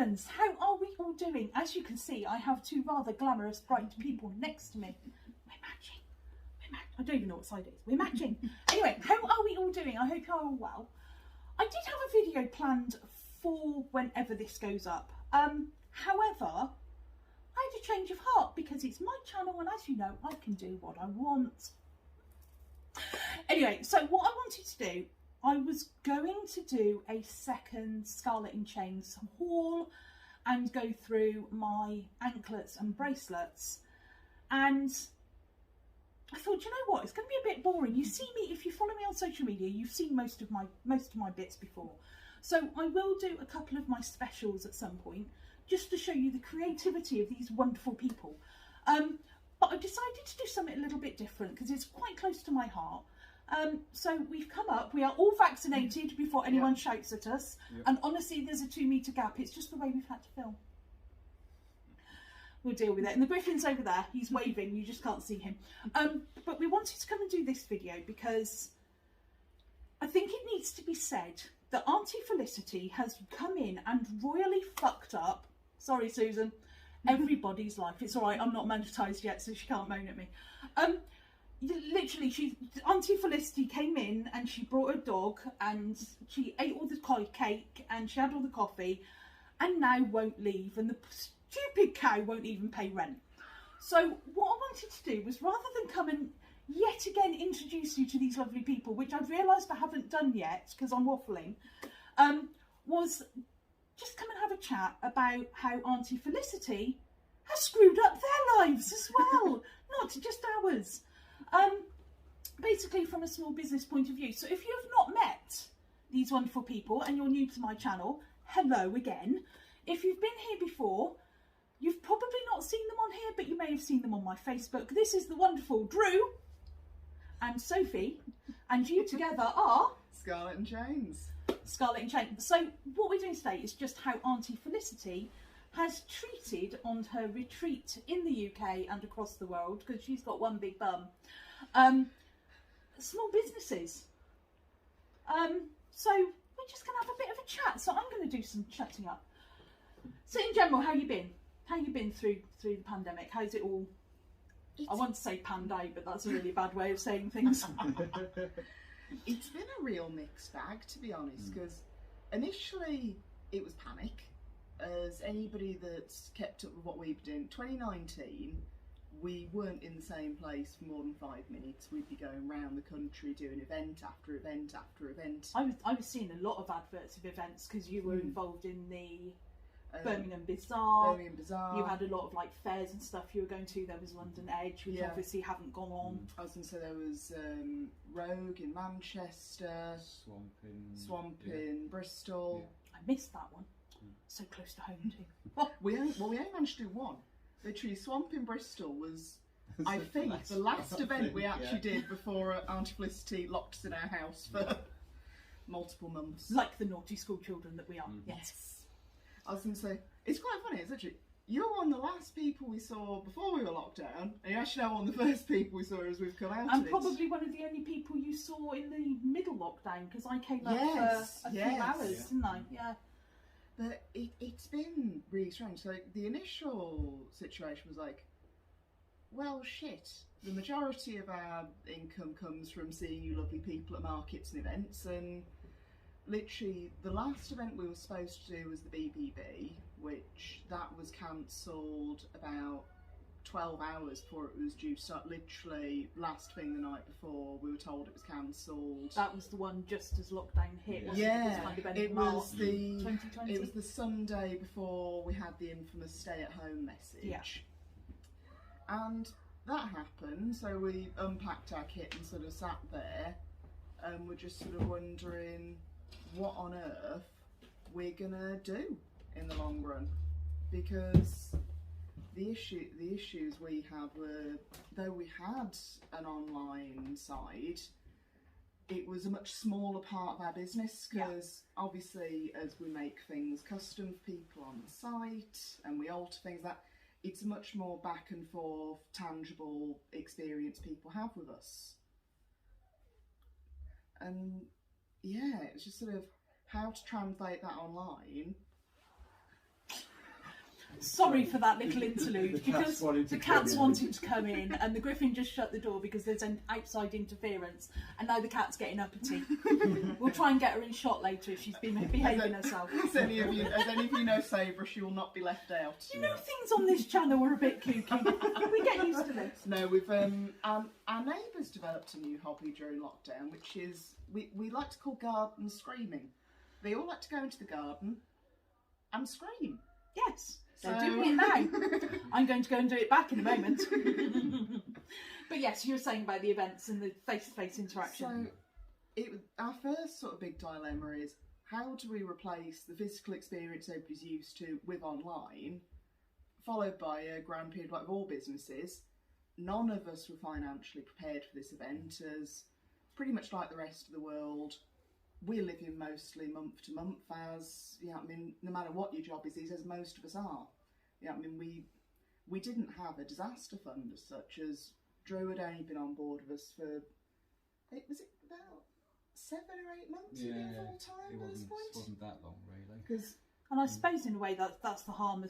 Ravens, how are we all doing? As you can see, I have two rather glamorous, bright people next to me. We're matching. I don't even know what side it is. We're matching. Anyway, how are we all doing? I hope you're all well. I did have a video planned for whenever this goes up. However, I had a change of heart because it's my channel and as you know, I can do what I want. Anyway, so what I wanted to do, I was going to do a second Scarlet in Chains haul and go through my anklets and bracelets, and I thought, you know what, it's going to be a bit boring. You see me, if you follow me on social media, you've seen most of my bits before. So I will do a couple of my specials at some point, just to show you the creativity of these wonderful people. But I decided to do something a little bit different because it's quite close to my heart. So we've come up, we are all vaccinated before anyone shouts at us. And honestly, there's a 2 metre gap. It's just the way we've had to film. We'll deal with it. And the Griffin's over there. He's waving. You just can't see him. But we wanted to come and do this video because I think it needs to be said that Auntie Felicity has come in and royally fucked up, sorry Susan, everybody's life. It's all right, I'm not monetised yet, so she can't moan at me. Literally, Auntie Felicity came in and she brought her dog and she ate all the cake and she had all the coffee and now won't leave, and the stupid cow won't even pay rent. So what I wanted to do was, rather than come and yet again introduce you to these lovely people, which I've realised I haven't done yet because I'm waffling, was just come and have a chat about how Auntie Felicity has screwed up their lives as well, not just ours. Basically from a small business point of view. So if you have not met these wonderful people and you're new to my channel, hello again. If you've been here before, you've probably not seen them on here, but you may have seen them on my Facebook. This is the wonderful Drew and Sophie, and you together are Scarlet and Chains. Scarlet and Chains. So what we're doing today is just how Auntie Felicity has treated on her retreat in the UK and across the world, because she's got one big bum, small businesses. So we're just going to have a bit of a chat. So I'm going to do some chatting up. So in general, how you been? How you been through the pandemic? How's it all? I want to say panned out, but that's a really bad way of saying things. It's been a real mixed bag, to be honest, because initially it was panic. As anybody that's kept up with what we've been doing, 2019, we weren't in the same place for more than 5 minutes. We'd be going around the country doing event after event after event. I was seeing a lot of adverts of events because you were involved in the Birmingham Bazaar. You had a lot of like fairs and stuff you were going to. There was London Edge, which obviously haven't gone on. I was going to say there was Rogue in Manchester, Swamp in Bristol. I missed that one. So close to home too. we only managed to do one. Literally, Swamp in Bristol was, I think, the last event we actually did before Auntie Felicity locked us in our house for multiple months. Like the naughty school children that we are. Yes. I was going to say, it's quite funny, it's literally, you were one of the last people we saw before we were locked down, and you're actually now one of the first people we saw as we've come out of it. And probably one of the only people you saw in the middle lockdown, because I came up for a few hours, didn't I? Yeah. But it's been really strange. So the initial situation was like, well, shit. The majority of our income comes from seeing you lovely people at markets and events, and literally the last event we were supposed to do was the BBB, which that was cancelled about 12 hours before it was due to start. Literally last thing the night before we were told it was cancelled. That was the one just as lockdown hit, wasn't it was the 2020. It was the Sunday before we had the infamous stay at home message. And that happened, so we unpacked our kit and sort of sat there and we're just sort of wondering what on earth we're gonna do in the long run, because the issues we had were, though we had an online side, it was a much smaller part of our business, because obviously as we make things custom for people on the site and we alter things, that it's a much more back and forth, tangible experience people have with us. And yeah, it's just sort of how to translate that online Sorry for that little interlude, because the cats wanted to come in and the Griffin just shut the door because there's an outside interference, and now the cat's getting uppity. We'll try and get her in shot later if she's been behaving herself. As any of you know Sabra, she will not be left out. You know, things on this channel are a bit kooky. We get used to this. No, we've our neighbours developed a new hobby during lockdown, which is we like to call garden screaming. They all like to go into the garden and scream. Yes. They're doing it now. I'm going to go and do it back in a moment. But yes, you were saying about the events and the face-to-face interaction. So, our first sort of big dilemma is, how do we replace the physical experience everybody's used to with online, followed by a grand period like all businesses. None of us were financially prepared for this event, as pretty much like the rest of the world, we're living mostly month to month, as no matter what your job is these days, most of us are. We didn't have a disaster fund as such, as Drew had only been on board with us for was it about 7 or 8 months? Yeah, full time at this point. It wasn't that long really. And I suppose in a way that's the harm.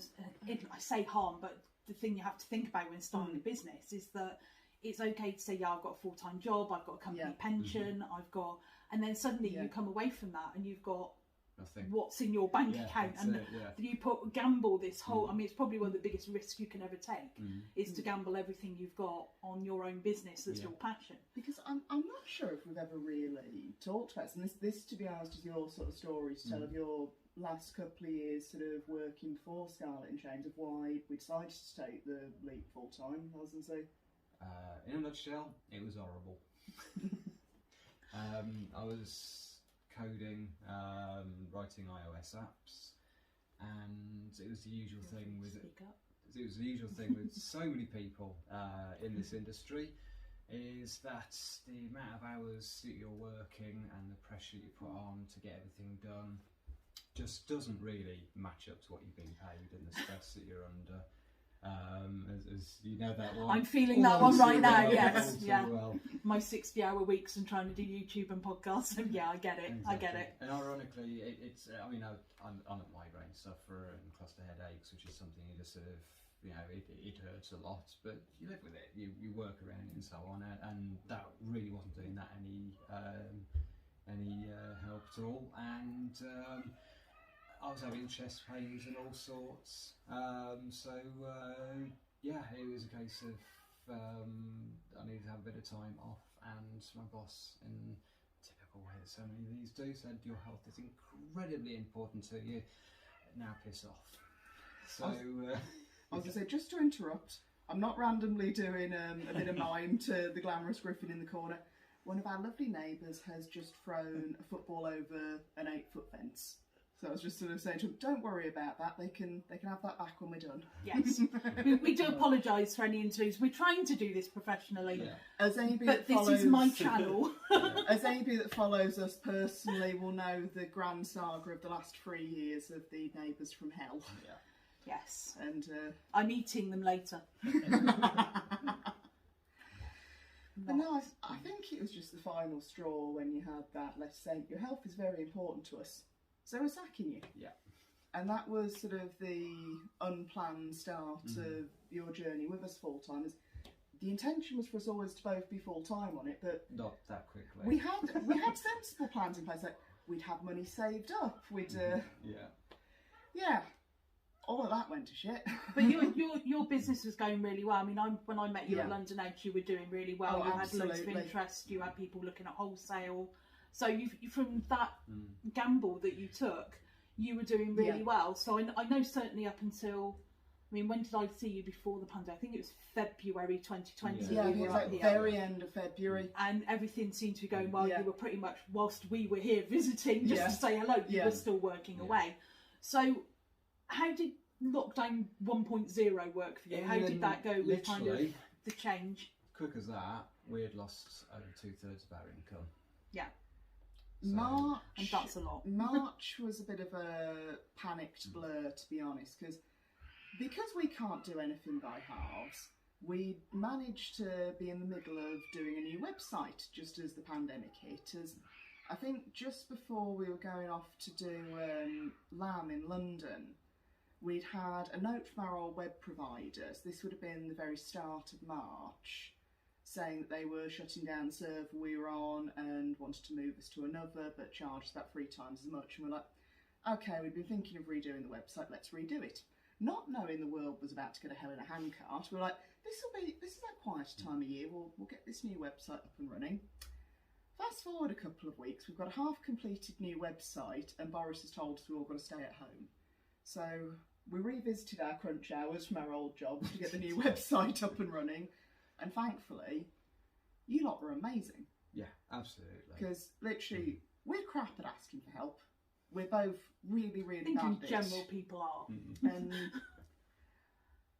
I say harm, but the thing you have to think about when starting a business is that it's okay to say, yeah, I've got a full-time job, I've got a company pension, I've got, and then suddenly you come away from that and you've got nothing. What's in your bank account, and you gamble this whole. I mean, it's probably one of the biggest risks you can ever take is to gamble everything you've got on your own business that's your passion. Because I'm not sure if we've ever really talked about this, and this to be honest is your sort of story to tell of your last couple of years sort of working for Scarlet and Chains, of why we decided to take the leap full time. I was going to say, in a nutshell, it was horrible. I was coding, writing iOS apps, and it was the usual thing with so many people in this industry, is that the amount of hours that you're working and the pressure you put on to get everything done just doesn't really match up to what you've been paid and the stress that you're under. As you know that one. I'm feeling that one right now, yes. Yeah. Well. My 60-hour weeks and trying to do YouTube and podcasts, and I get it. Exactly. I get it. And ironically, it's I'm a migraine sufferer and cluster headaches, which is something you just sort of, it hurts a lot, but you live with it, you work around it and so on, and that really wasn't doing that any help at all, and I was having chest pains and all sorts, it was a case of I needed to have a bit of time off, and my boss, in typical way that so many of these do, said your health is incredibly important to you, now piss off. So I was going to say, just to interrupt, I'm not randomly doing a bit of mime to the glamorous Griffin in the corner. One of our lovely neighbours has just thrown a football over an 8-foot fence. So I was just sort of saying to them, don't worry about that, they can have that back when we're done. Yes. we do apologise for any interludes. We're trying to do this professionally. Yeah. As anybody but this is my channel. As anybody that follows us personally will know the grand saga of the last 3 years of the Neighbours from Hell. Yeah. Yes. And I'm eating them later. But no, I think it was just the final straw when you had that, let's say, your health is very important to us, so we're sacking you. Yeah. And that was sort of the unplanned start of your journey with us full-timers. The intention was for us always to both be full-time on it, but not that quickly. We had sensible plans in place, like we'd have money saved up, we'd all of that went to shit. But your business was going really well. I mean, when I met you at London Edge, you were doing really well. You had loads of interest. You had people looking at wholesale. So you from that gamble that you took, you were doing really well. So I know certainly up until, I mean, when did I see you before the pandemic? I think it was February 2020. Yeah, it was like very end of February. And everything seemed to be going well. You were pretty much, whilst we were here visiting just to say hello, you were still working away. So how did lockdown 1.0 work for you? How did that go with kind of the change? Quick as that, we had lost over 2/3 of our income. Yeah. So, March, and that's a lot. March was a bit of a panicked blur, to be honest, because we can't do anything by halves. We managed to be in the middle of doing a new website just as the pandemic hit. As I think just before we were going off to do LAM in London, we'd had a note from our old web provider, so this would have been the very start of March, saying that they were shutting down the server we were on and wanted to move us to another, but charged us about 3 times as much. And we're like, okay, we've been thinking of redoing the website, let's redo it. Not knowing the world was about to go to hell in a handcart, we're like, this is our quieter time of year, we'll get this new website up and running. Fast forward a couple of weeks, we've got a half-completed new website, and Boris has told us we've all got to stay at home. So we revisited our crunch hours from our old jobs to get the new website up and running, and thankfully, you lot were amazing. Yeah, absolutely. Because literally, we're crap at asking for help. We're both really, really I bad think in general people are. And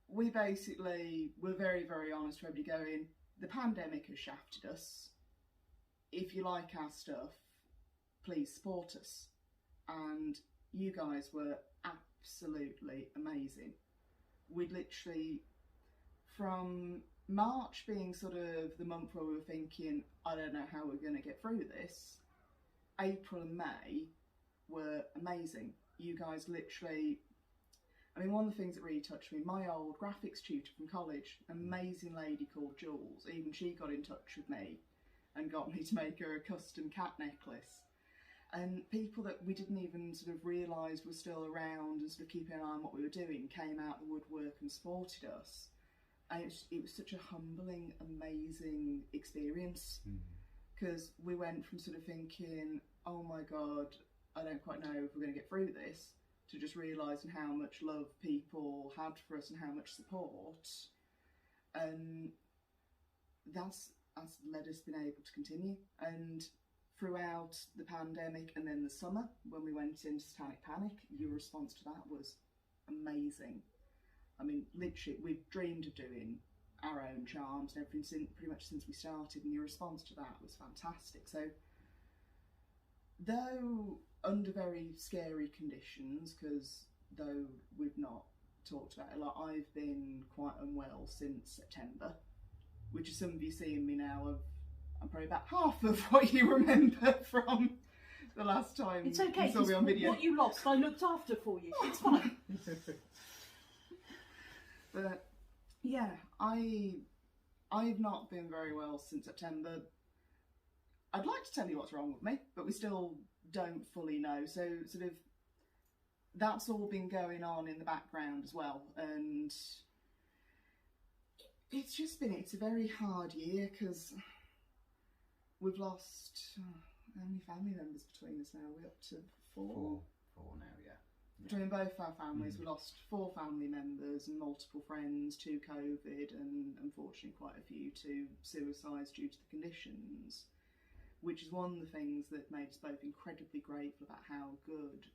we basically were very, very honest with everybody going, the pandemic has shafted us. If you like our stuff, please support us. And you guys were absolutely amazing. We'd literally, from March being sort of the month where we were thinking, I don't know how we're going to get through this, April and May were amazing. You guys literally, I mean, one of the things that really touched me, my old graphics tutor from college, amazing lady called Jules, even she got in touch with me and got me to make her a custom cat necklace. And people that we didn't even sort of realise were still around and sort of keeping an eye on what we were doing came out the woodwork and supported us. And it was such a humbling, amazing experience, because we went from sort of thinking, oh my God, I don't quite know if we're going to get through this, to just realising how much love people had for us and how much support. And that's led us being able to continue. And throughout the pandemic and then the summer, when we went into Satanic Panic, your response to that was amazing. I mean, literally, we've dreamed of doing our own charms and everything pretty much since we started, and your response to that was fantastic. So, though under very scary conditions, because though we've not talked about it a lot, I've been quite unwell since September, which is some of you seeing me now, I'm probably about half of what you remember from the last time it's okay, you saw me on video. What you lost, I looked after for you. It's fine. But yeah, I've not been very well since September. I'd like to tell you what's wrong with me, but we still don't fully know. So sort of that's all been going on in the background as well, and it's a very hard year because we've lost how many family members between us now? We're up to 4? 4 now, yeah. Between both our families, we lost 4 family members and multiple friends to COVID, and unfortunately quite a few to suicides due to the conditions, which is one of the things that made us both incredibly grateful about how good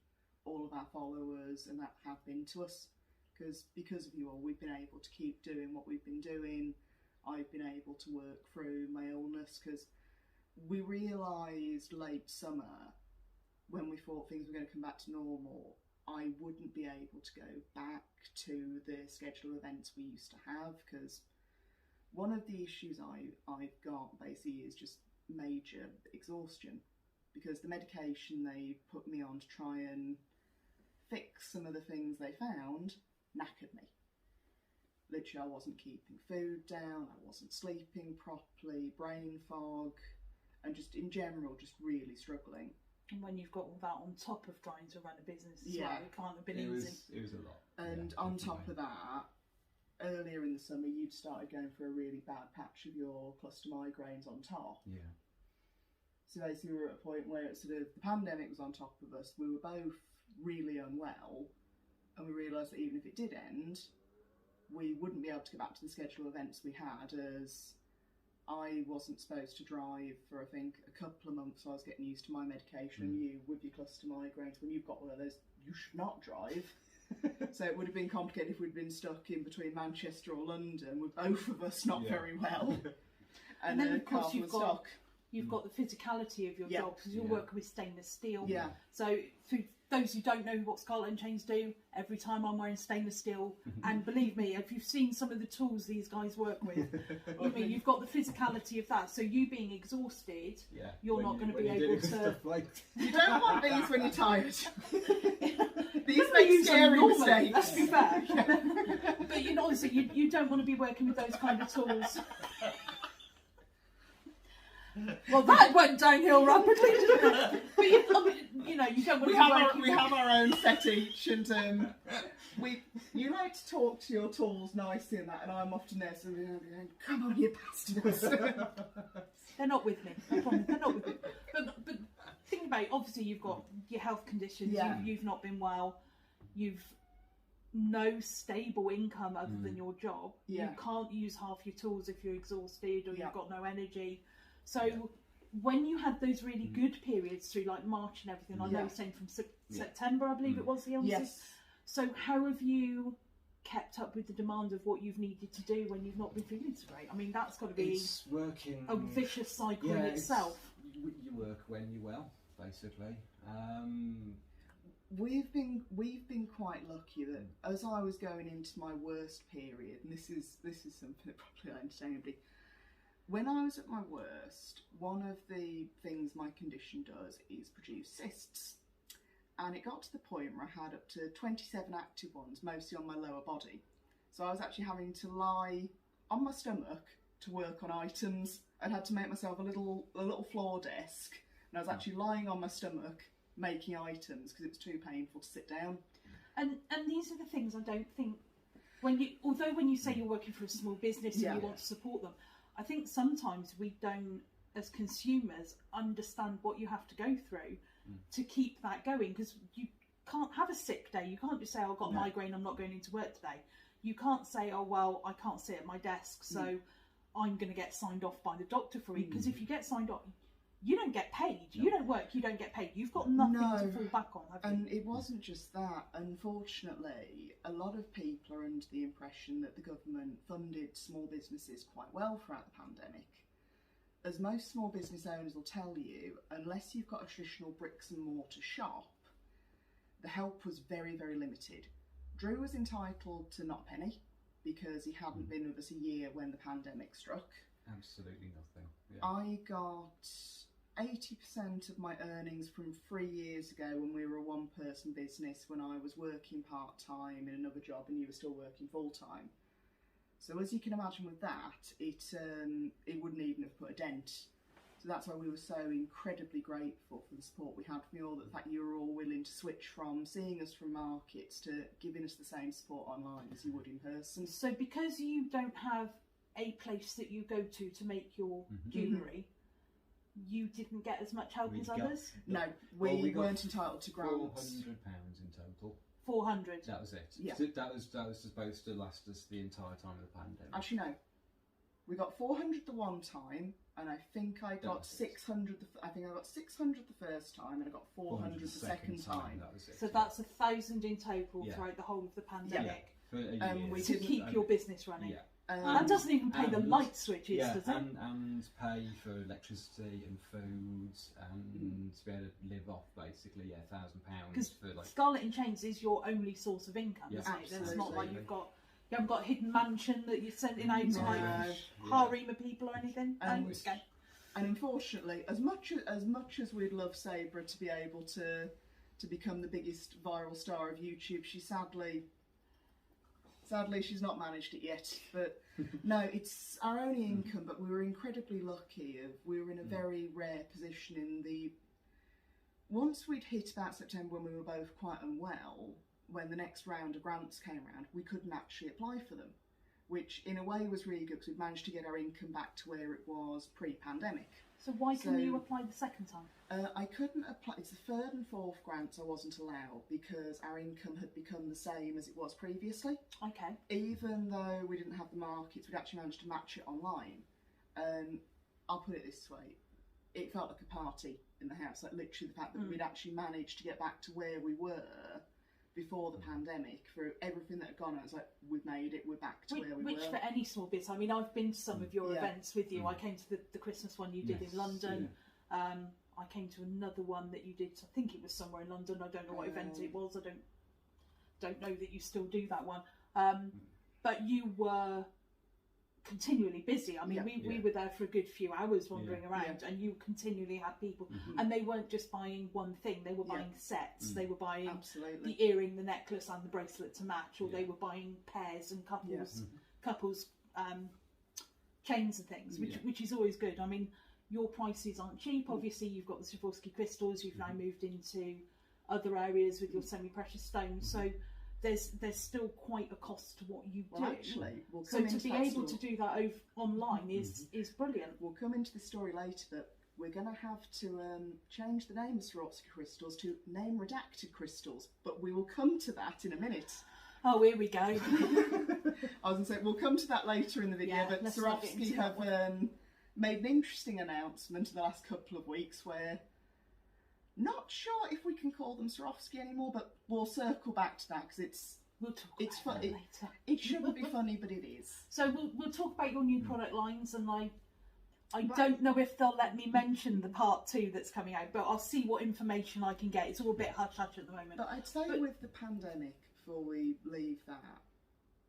all of our followers and that have been to us, because of you all, we've been able to keep doing what we've been doing. I've been able to work through my illness, because we realised late summer, when we thought things were going to come back to normal, I wouldn't be able to go back to the scheduled events we used to have, because one of the issues I've got basically is just major exhaustion, because the medication they put me on to try and fix some of the things they found knackered me. Literally, I wasn't keeping food down, I wasn't sleeping properly, brain fog, and just in general just really struggling. And when you've got all that on top of trying to run a business as Yeah. well, it can't have been easy. It was a lot. And yeah, on definitely. top of that, earlier in the summer you'd started going for a really bad patch of your cluster migraines on top. Yeah. So basically we were at a point where it's sort of, the pandemic was on top of us, we were both really unwell, and we realised that even if it did end, we wouldn't be able to go back to the scheduled events we had, as I wasn't supposed to drive for, I think, a couple of months. I was getting used to my medication, and you, with your cluster migraines, when you've got one of those, you should not drive. So it would have been complicated if we'd been stuck in between Manchester or London, with both of us not very well. And then, of course, you've got the physicality of your job, because you're working with stainless steel. Yeah. So for those who don't know what Scarlet and Chains do, every time I'm wearing stainless steel, and believe me, if you've seen some of the tools these guys work with, you've got the physicality of that. So you being exhausted, you're not going to be able to. Stuff like you don't want these when you're tired. These make scary mistakes. Let's be fair. But you know, obviously, you don't want to be working with those kind of tools. Well, that went downhill rapidly, didn't it? But you know, you don't want to. We have our own set each, and you like to talk to your tools nicely and that, and I'm often there, so going, come on, you bastards. They're not with me. I promise, they're not with me. But think about it, obviously you've got your health conditions. Yeah. You've not been well. You've no stable income other than your job. Yeah. You can't use half your tools if you're exhausted or you've got no energy. So when you had those really good periods through like March and everything, I know you're saying from September, I believe it was the illness. Yes. So how have you kept up with the demand of what you've needed to do when you've not been feeling so great? I mean, that's got to be a vicious cycle in itself. You work when you're well, basically. We've been quite lucky that as I was going into my worst period, and this is something that probably I understand anybody. When I was at my worst, one of the things my condition does is produce cysts. And it got to the point where I had up to 27 active ones, mostly on my lower body. So I was actually having to lie on my stomach to work on items. I'd had to make myself a little floor desk, and I was actually lying on my stomach making items because it was too painful to sit down. And these are the things I don't think, when you say you're working for a small business and you want to support them, I think sometimes we don't, as consumers, understand what you have to go through to keep that going, because you can't have a sick day. You can't just say, oh, I've got a migraine, I'm not going into work today. You can't say, oh, well, I can't sit at my desk, so I'm going to get signed off by the doctor for it. Because if you get signed off, you don't get paid. You don't work, you don't get paid. You've got nothing to fall back on, have you? And it wasn't just that. Unfortunately, a lot of people are under the impression that the government funded small businesses quite well throughout the pandemic. As most small business owners will tell you, unless you've got a traditional bricks and mortar shop, the help was very, very limited. Drew was entitled to not a penny because he hadn't been with us a year when the pandemic struck. Absolutely nothing. Yeah. I got 80% of my earnings from 3 years ago when we were a one-person business, when I was working part-time in another job and you were still working full-time. So as you can imagine with that, it wouldn't even have put a dent. So that's why we were so incredibly grateful for the support we had from you all, the fact you were all willing to switch from seeing us from markets to giving us the same support online as you would in person. So because you don't have a place that you go to make your jewellery, you didn't get as much help as others? No, we weren't entitled to grants. £400 in total. 400. That was it. Yeah. So that was supposed to last us the entire time of the pandemic. Actually, no. We got 400 the one time, and I think I got 600. I think I got 600 the first time, and I got 400 the second time. That was it. So that's 1,000 in total throughout the whole of the pandemic. For a year. To keep your business running. Yeah. That doesn't even pay the light switches, does it? And pay for electricity and food and to be able to live off basically, £1,000 for like. Scarlet in Chains is your only source of income, isn't it? It's not like you haven't got a hidden mansion that you're sending out to like harem of people or anything. And unfortunately, as much as we'd love Sabra to be able to become the biggest viral star of YouTube, she Sadly, she's not managed it yet, but no, it's our only income, but we were incredibly lucky. We were in a very rare position once we'd hit about September when we were both quite unwell, when the next round of grants came around, we couldn't actually apply for them, which in a way was really good because we'd managed to get our income back to where it was pre-pandemic. So why couldn't you apply the second time? I couldn't apply. It's the third and fourth grants I wasn't allowed because our income had become the same as it was previously. Okay. Even though we didn't have the markets, we'd actually managed to match it online. I'll put it this way. It felt like a party in the house. Like literally the fact that we'd actually managed to get back to where we were before the pandemic, for everything that had gone on. It's like, we've made it, we're back to where we were. Which for any small business, I mean, I've been to some of your events with you. I came to the Christmas one you did in London. I came to another one that you did, I think it was somewhere in London. I don't know what event it was. I don't know that you still do that one. But you were continually busy. I mean, we were there for a good few hours wandering around, and you continually had people, and they weren't just buying one thing, they were buying sets, they were buying the earring, the necklace and the bracelet to match, or they were buying pairs and couples chains and things, which is always good. I mean, your prices aren't cheap. Obviously, you've got the Swarovski crystals, you've now moved into other areas with your semi-precious stones, so there's still quite a cost to what you do. Actually, so to be able to do that online is brilliant. We'll come into the story later, but we're going to have to change the name of Swarovski crystals to name redacted crystals, but we will come to that in a minute. Oh, here we go. I was going to say, we'll come to that later in the video, but Swarovski have made an interesting announcement in the last couple of weeks where, not sure if we can call them Swarovski anymore, but we'll circle back to that because it's fun. Later. It shouldn't be funny, but it is. So we'll talk about your new product lines, and I don't know if they'll let me mention the part 2 that's coming out, but I'll see what information I can get. It's all a bit hush-hush at the moment. But I'd say with the pandemic, before we leave that,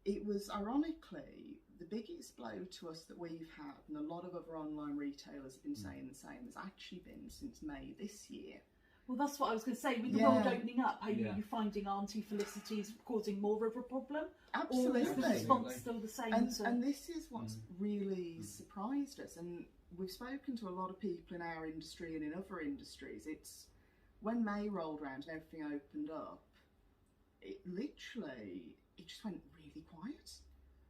it was ironically the biggest blow to us that we've had, and a lot of other online retailers have been saying the same, has actually been since May this year. Well, that's what I was going to say. With the world opening up, are you finding Auntie Felicity's causing more of a problem? Absolutely. Or is the response still the same? And this is what's really surprised us. And we've spoken to a lot of people in our industry and in other industries. It's when May rolled around and everything opened up, it just went really quiet.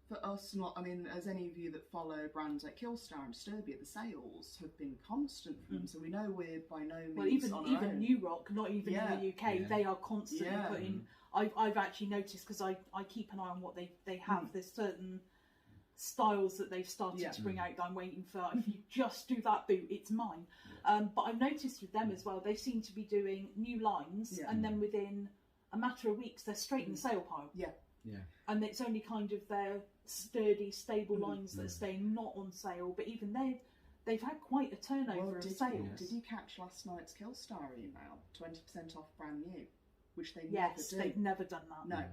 For us, I mean, as any of you that follow brands like Killstar and Disturbia, the sales have been constant for them, so we know we're by no means even New Rock, not even in the UK, they are constantly putting. I've actually noticed, because I keep an eye on what they have. There's certain styles that they've started to bring out that I'm waiting for. If you just do that boot, it's mine. But I've noticed with them as well, they seem to be doing new lines, and then within a matter of weeks, they're straight in the sale pile. And it's only kind of their sturdy, stable lines that are staying not on sale, but even they've had quite a turnover of sales. Did you catch last night's Killstar email? 20% off brand new, which they never do. Yes, they've never done that. No.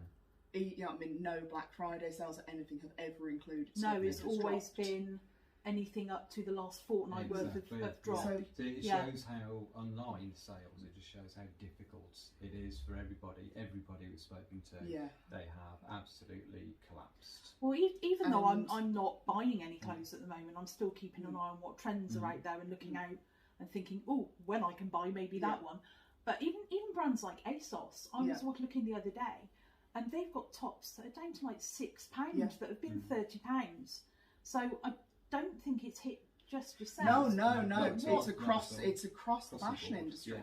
I mean, no Black Friday sales or anything have ever included. No, it's always been anything up to the last fortnight worth of drop. So it shows how online sales, it just shows how difficult it is for everybody. Everybody we've spoken to, they have absolutely collapsed. Well, even though I'm not buying any clothes at the moment, I'm still keeping an eye on what trends are out there and looking out and thinking, oh, when I can buy maybe that one. But even brands like ASOS, I was looking the other day, and they've got tops that are down to like £6 that have been £30. So I don't think it's hit just yourself. No. It's across the fashion industry.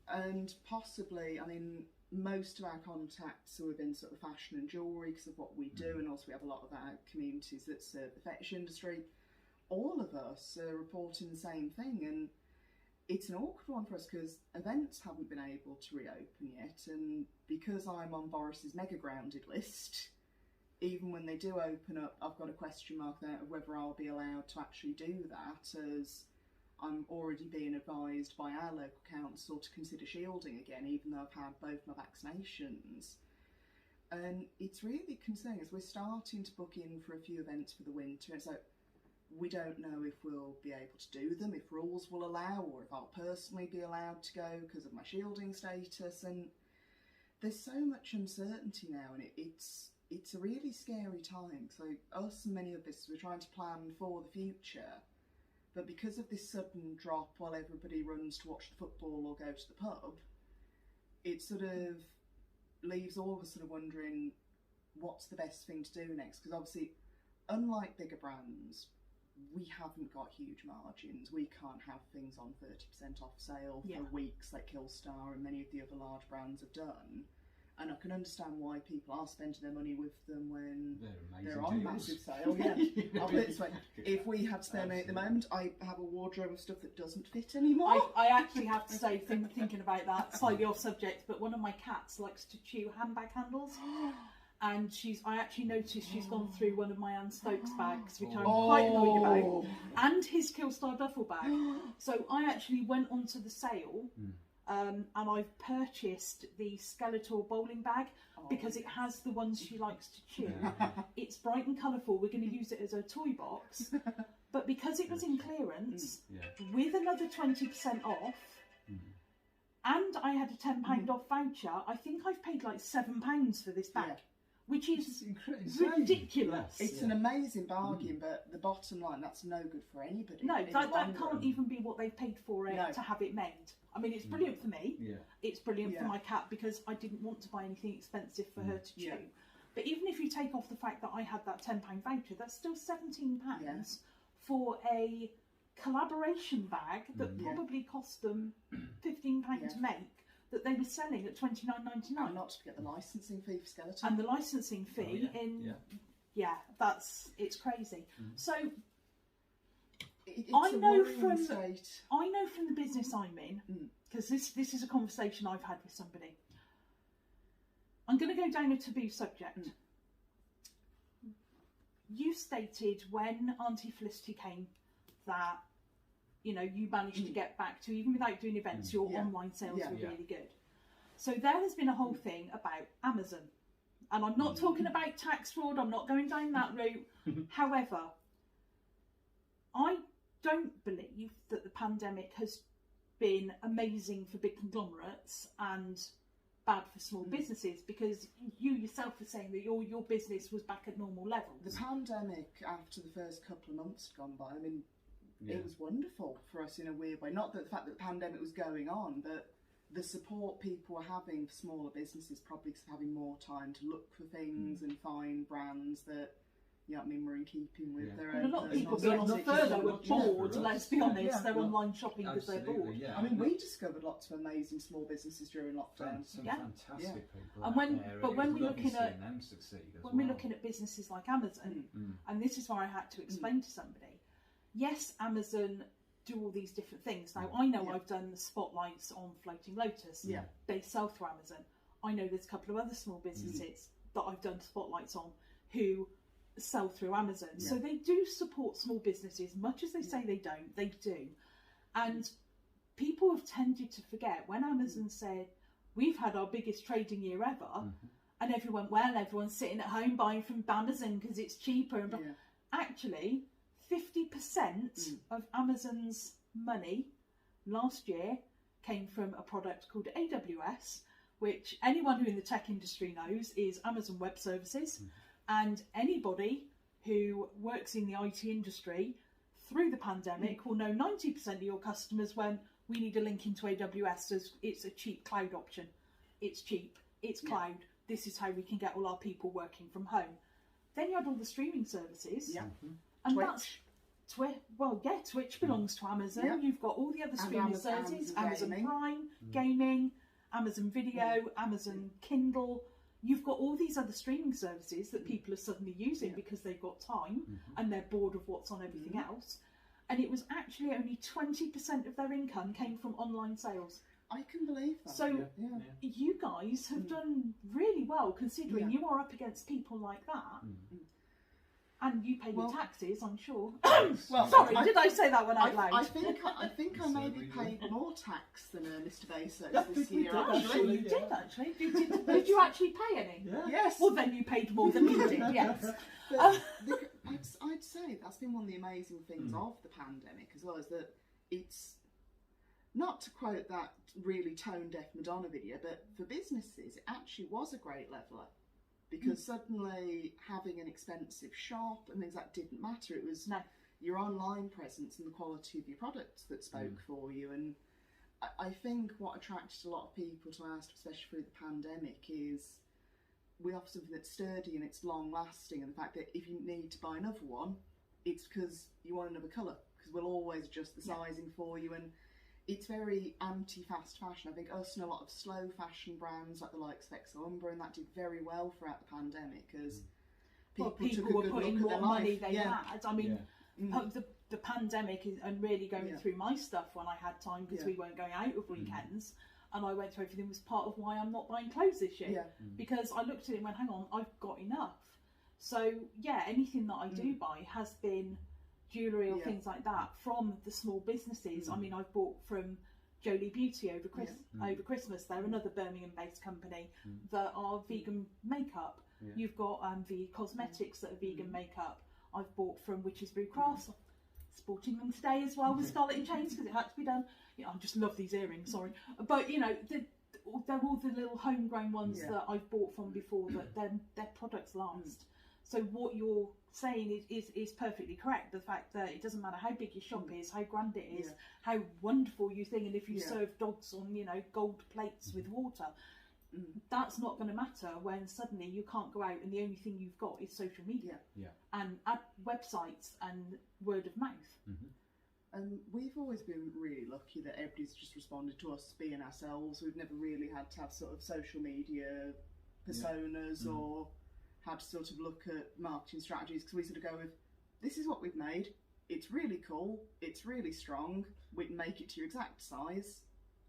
And possibly, I mean, most of our contacts are within sort of fashion and jewellery because of what we do, and also we have a lot of our communities that serve the fetish industry. All of us are reporting the same thing, and it's an awkward one for us because events haven't been able to reopen yet, and because I'm on Boris's mega grounded list, even when they do open up, I've got a question mark there of whether I'll be allowed to actually do that, as I'm already being advised by our local council to consider shielding again, even though I've had both my vaccinations. And it's really concerning as we're starting to book in for a few events for the winter. So we don't know if we'll be able to do them, if rules will allow, or if I'll personally be allowed to go because of my shielding status. And there's so much uncertainty now, and it's a really scary time. So us and many of us, we're trying to plan for the future, but because of this sudden drop while everybody runs to watch the football or go to the pub, it sort of leaves all of us sort of wondering what's the best thing to do next. Because obviously, unlike bigger brands, we haven't got huge margins. We can't have things on 30% off sale for weeks like Killstar and many of the other large brands have done. And I can understand why people are spending their money with them when they're on massive sale. I'll put it this way, if we had spare money at the moment, I have a wardrobe of stuff that doesn't fit anymore. I actually have to say, thinking about that, slightly off subject, but one of my cats likes to chew handbag handles. And I actually noticed she's gone through one of my Anne Stokes bags, which I'm quite annoyed about, and his Killstar duffel bag. So I actually went onto the sale And I've purchased the Skeletor bowling bag because it has the ones she likes to chew. It's bright and colourful. We're going to use it as a toy box. But because it was in clearance, with another 20% off, and I had a £10 off voucher, I think I've paid like £7 for this bag. Which is ridiculous. It's an amazing bargain, but the bottom line, that's no good for anybody. No, that can't even be what they've paid for it to have it made. I mean, it's brilliant for me. It's brilliant for my cat because I didn't want to buy anything expensive for her to chew. But even if you take off the fact that I had that £10 voucher, that's still £17 for a collaboration bag that probably cost them £15 to make, that they were selling at $29.99. And not to forget the licensing fee for Skeleton. And the licensing fee it's crazy. So I know from the business I'm in, because this is a conversation I've had with somebody. I'm going to go down a taboo subject. You stated when Auntie Felicity came that, you know, you managed to get back to, even without doing events, your online sales were really good. So there has been a whole thing about Amazon. And I'm not talking about tax fraud, I'm not going down that route. However, I don't believe that the pandemic has been amazing for big conglomerates and bad for small businesses, because you yourself were saying that your business was back at normal levels. The pandemic, after the first couple of months had gone by, I mean, it was wonderful for us in a weird way. Not that the fact that the pandemic was going on, but the support people were having for smaller businesses, probably having more time to look for things and find brands that, you know what I mean, were in keeping with their own. A lot of people being on the furlough were bored, let's be honest. They're online shopping because they're bored. I mean, we discovered lots of amazing small businesses during lockdown. Some fantastic people. And when we're looking at businesses like Amazon, and this is why I had to explain to somebody, yes, Amazon do all these different things. Now, I know I've done the spotlights on Floating Lotus. They sell through Amazon. I know there's a couple of other small businesses that I've done spotlights on who sell through Amazon. So they do support small businesses, much as they say they don't, they do. And people have tended to forget when Amazon said, we've had our biggest trading year ever, and everyone, well, everyone's sitting at home buying from Amazon because it's cheaper. And actually, 50% of Amazon's money last year came from a product called AWS, which anyone who in the tech industry knows is Amazon Web Services. And anybody who works in the IT industry through the pandemic will know 90% of your customers went, we need a link into AWS as it's a cheap cloud option. It's cheap, it's cloud. This is how we can get all our people working from home. Then you had all the streaming services. And Twitch. that's Twitch belongs to Amazon. You've got all the other streaming services, Amazon Prime, gaming, Amazon Video, Amazon Kindle. You've got all these other streaming services that people are suddenly using because they've got time and they're bored of what's on everything else. And it was actually only 20% of their income came from online sales. I can believe that. So you guys have done really well, considering you are up against people like that. And you pay your taxes, I'm sure. Well, sorry, did I say that one out loud? I think I maybe paid more tax than Mr. Bezos this year. Actually, you did actually. Did you actually pay any? Yes. Well, then you paid more than he did. Yes. I'd say that's been one of the amazing things of the pandemic, as well as that it's, not to quote that really tone-deaf Madonna video, but for businesses, it actually was a great leveller. Because suddenly having an expensive shop and things like that didn't matter. It was your online presence and the quality of your products that spoke for you. And I think what attracted a lot of people to us, especially through the pandemic, is we offer something that's sturdy and it's long lasting. And the fact that if you need to buy another one, it's because you want another colour. Because we'll always adjust the sizing for you. And it's very anti-fast fashion. I think us and a lot of slow fashion brands like the likes of Exo and that did very well throughout the pandemic, as people were putting more money they had. I mean, the pandemic and really going through my stuff when I had time, because we weren't going out of weekends, and I went through everything, was part of why I'm not buying clothes this year. Because I looked at it and went, hang on, I've got enough. So yeah, anything that I do buy has been jewellery or things like that from the small businesses. I mean, I've bought from Jolie Beauty over Christmas. They're another Birmingham-based company that are vegan makeup. You've got the cosmetics that are vegan makeup. I've bought from Witch's Brew Crafts. Sporting them today as well with Scarlet and Chains because it had to be done. You know, I just love these earrings, sorry. But you know, they're all the little homegrown ones that I've bought from before that their products last. So what you're saying is perfectly correct. The fact that it doesn't matter how big your shop is, how grand it is, how wonderful you think, and if you serve dogs on, you know, gold plates with water, that's not going to matter when suddenly you can't go out and the only thing you've got is social media and websites and word of mouth. And we've always been really lucky that everybody's just responded to us being ourselves. We've never really had to have sort of social media personas or had to sort of look at marketing strategies, because we sort of go with, this is what we've made, it's really cool, it's really strong, we can make it to your exact size,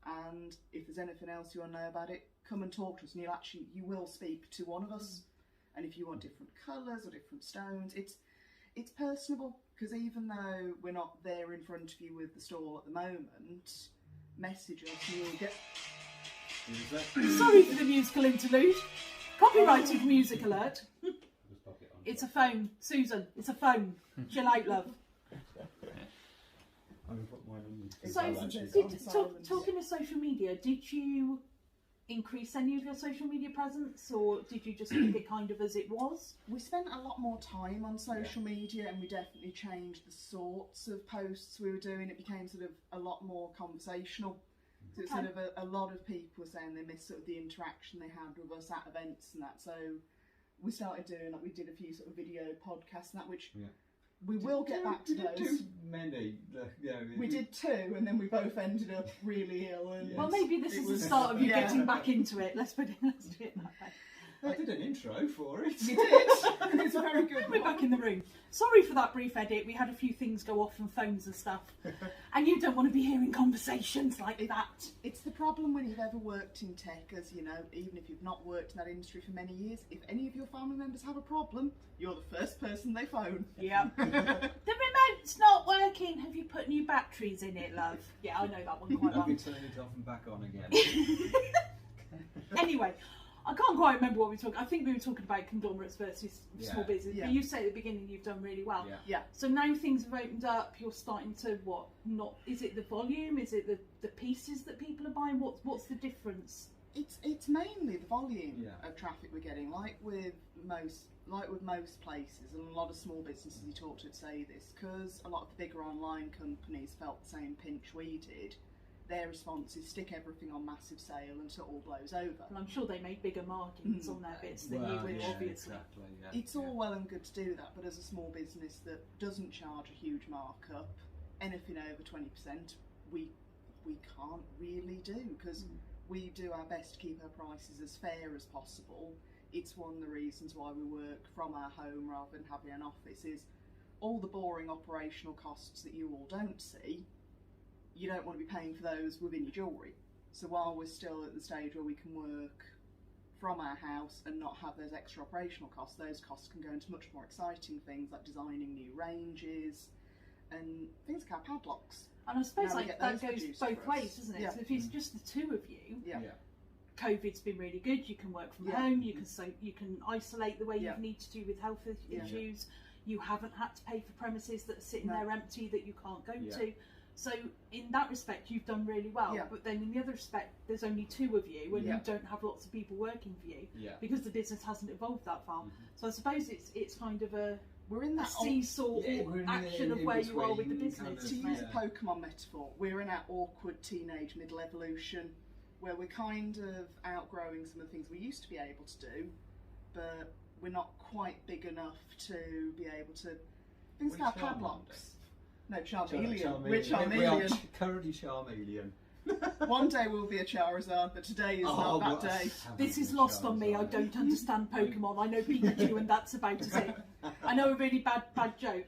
and if there's anything else you want to know about it, come and talk to us, and you will speak to one of us. And if you want different colours or different stones, it's personable, because even though we're not there in front of you with the stall at the moment, message us and you'll get... Sorry for the musical interlude. Copyrighted music alert. It's a phone, Susan. It's a phone. Chill out, love. So, talking of social media, did you increase any of your social media presence, or did you just keep it kind of as it was? We spent a lot more time on social media, and we definitely changed the sorts of posts we were doing. It became sort of a lot more conversational. So it's sort of a lot of people were saying they missed sort of the interaction they had with us at events and that. So we started doing, like, we did a few sort of video podcasts and that, which we will get back to those. Do many. We did 2, and then we both ended up really ill. And well, maybe this is the start of you getting back into it. Let's do it that way. I did an intro for it. You did. It's very good. We're back in the room. Sorry for that brief edit. We had a few things go off on phones and stuff. And you don't want to be hearing conversations like that. It's the problem when you've ever worked in tech, as you know, even if you've not worked in that industry for many years, if any of your family members have a problem, you're the first person they phone. Yeah. The remote's not working. Have you put new batteries in it, love? Yeah, I know that one quite well. I'll be turning it off and back on again. Anyway, I can't quite remember what we were talking. I think we were talking about conglomerates versus small business. Yeah. But you say at the beginning you've done really well. Yeah. So now things have opened up. You're starting to what? Not is it the volume? Is it the pieces that people are buying? What's the difference? It's mainly the volume of traffic we're getting. Like with most places, and a lot of small businesses you talk to say this, because a lot of the bigger online companies felt the same pinch we did. Their response is stick everything on massive sale until it all blows over. And I'm sure they make bigger margins on their bits than you will, obviously. Exactly, it's all well and good to do that, but as a small business that doesn't charge a huge markup, anything over 20%, we can't really do, because we do our best to keep our prices as fair as possible. It's one of the reasons why we work from our home rather than having an office, is all the boring operational costs that you all don't see, you don't want to be paying for those within your jewellery. So while we're still at the stage where we can work from our house and not have those extra operational costs, those costs can go into much more exciting things like designing new ranges and things like our padlocks. And I suppose like that goes both ways, doesn't it? Yeah. So if it's just the two of you, COVID's been really good. You can work from home. You can isolate the way you need to do with health issues. You haven't had to pay for premises that are sitting there empty that you can't go to. So in that respect, you've done really well. But then in the other respect, there's only 2 of you, and you don't have lots of people working for you because the business hasn't evolved that far. So I suppose it's kind of we're in that seesaw action of where you are with the business. Kind of, to use a Pokemon metaphor, we're in our awkward teenage middle evolution, where we're kind of outgrowing some of the things we used to be able to do, but we're not quite big enough to be able to. Things like our padlocks. No, Charmeleon. We're Charmeleon. We are currently Charmeleon. One day we'll be a Charizard, but today is not that day. This is lost on me. I don't understand Pokemon. I know Pikachu, and that's about it. I know a really bad joke.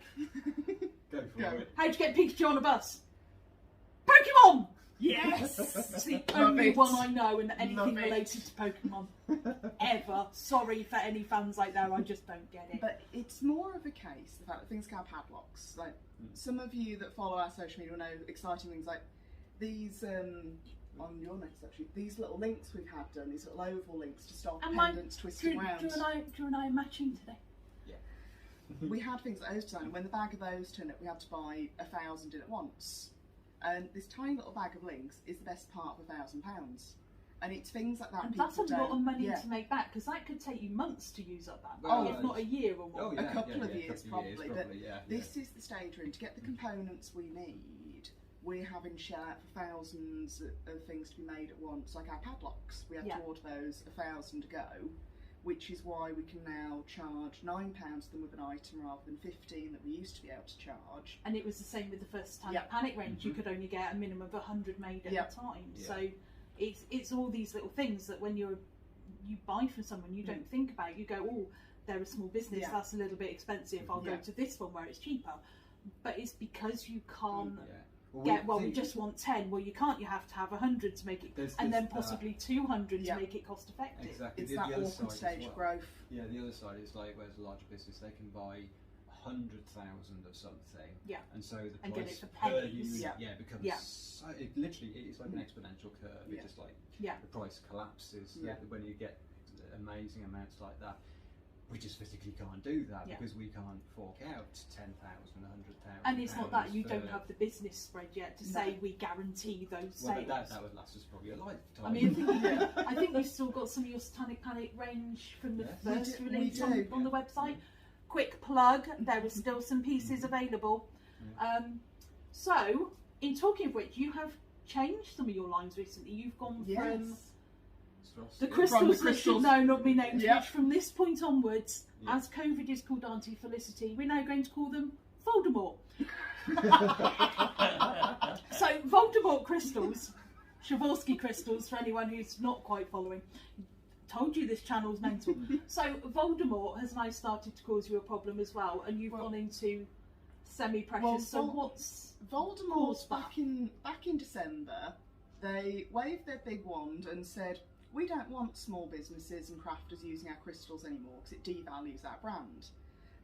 Go for it. How'd you get Pikachu on a bus? Pokemon! Yes! It's the only one I know, and anything related to Pokemon ever. Sorry for any fans out there, I just don't get it. But it's more of a case, the fact that things like our padlocks, like some of you that follow our social media will know exciting things like these on your necks actually, these little links we've had done, these little oval links to stop And pendants twisting around. Drew and I are matching today. We had things like those design. When the bag of those turned up, we had to buy 1,000 in at once. And this tiny little bag of links is the best part of £1,000. And it's things like that. And that's a lot of money to make back, because that could take you months to use up that money, if not a year or more. A couple of years probably. But this is the stage we're in. To get the components we need, we're having to shell out for thousands of things to be made at once, like our padlocks. We have to order those 1,000 to go, which is why we can now charge £9 for them with an item rather than 15 that we used to be able to charge. And it was the same with the first Satanic Panic range. You could only get a minimum of 100 made at a time. So it's all these little things that when you buy from someone, you don't think about. You go, oh, they're a small business, that's a little bit expensive, I'll go to this one where it's cheaper. But it's because you can't we just want 10. Well, you can't. You have to have 100 to make it, and then possibly 200 to make it cost effective. Exactly. It's that awkward stage of growth. Yeah, the other side is like, whereas a larger business, they can buy 100,000 of something, and so the price get it for per pennies. unit, becomes so, it's like an exponential curve. It just like the price collapses when you get amazing amounts like that. We just physically can't do that because we can't fork out 10,000, 100,000. And it's not that you don't have the business spread yet to say we guarantee those sales. That would last us probably a lifetime. I mean, I think you've still got some of your Satanic Panic range from the first release on the website. Quick plug, there are still some pieces available. So, in talking of which, you have changed some of your lines recently. You've gone from the crystals that should not be named, which from this point onwards, as COVID is called Auntie Felicity, we're now going to call them Voldemort. So Voldemort crystals, Swarovski crystals, for anyone who's not quite following. Told you this channel's mental. So Voldemort has now started to cause you a problem as well, and you've gone into semi-precious. So what's Voldemort's back in December? They waved their big wand and said, we don't want small businesses and crafters using our crystals anymore because it devalues our brand.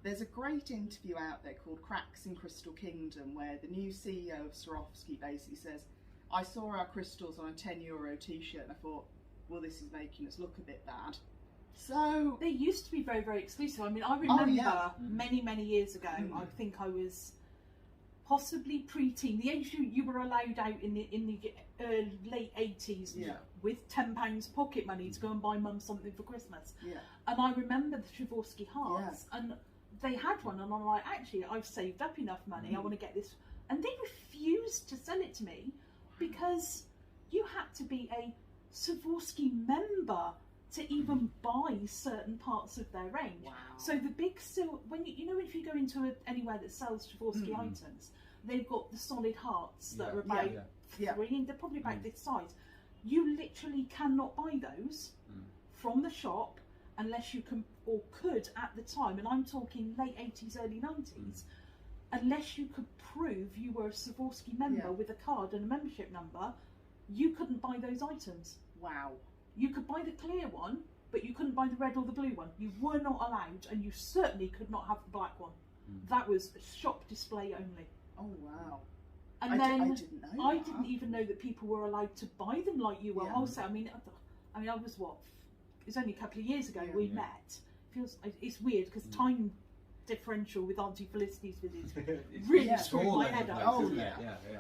There's a great interview out there called Cracks in Crystal Kingdom where the new CEO of Swarovski basically says, I saw our crystals on a €10 t-shirt and I thought, well, this is making us look a bit bad. So they used to be very, very exclusive. I mean, I remember many, many years ago, I think I was possibly pre-teen, the age you were allowed out in the late 80s with £10 pocket money to go and buy mum something for Christmas. And I remember the Swarovski hearts, and they had one, and I'm like, actually, I've saved up enough money, I want to get this. And they refused to sell it to me because you had to be a Swarovski member to even buy certain parts of their range. So the big when if you go into anywhere that sells Swarovski items, they've got the solid hearts that are about three, they're probably about this size. You literally cannot buy those from the shop unless you can or could at the time, and I'm talking late 80s, early 90s, unless you could prove you were a Swarovski member with a card and a membership number, you couldn't buy those items. Wow. You could buy the clear one, but you couldn't buy the red or the blue one. You were not allowed, and you certainly could not have the black one. That was shop display only. Oh wow. And I didn't even know that people were allowed to buy them like you were wholesale. I mean, I was what? It was only a couple of years ago we met. It's weird because time differential with Auntie Felicity's visits really screwed my head up.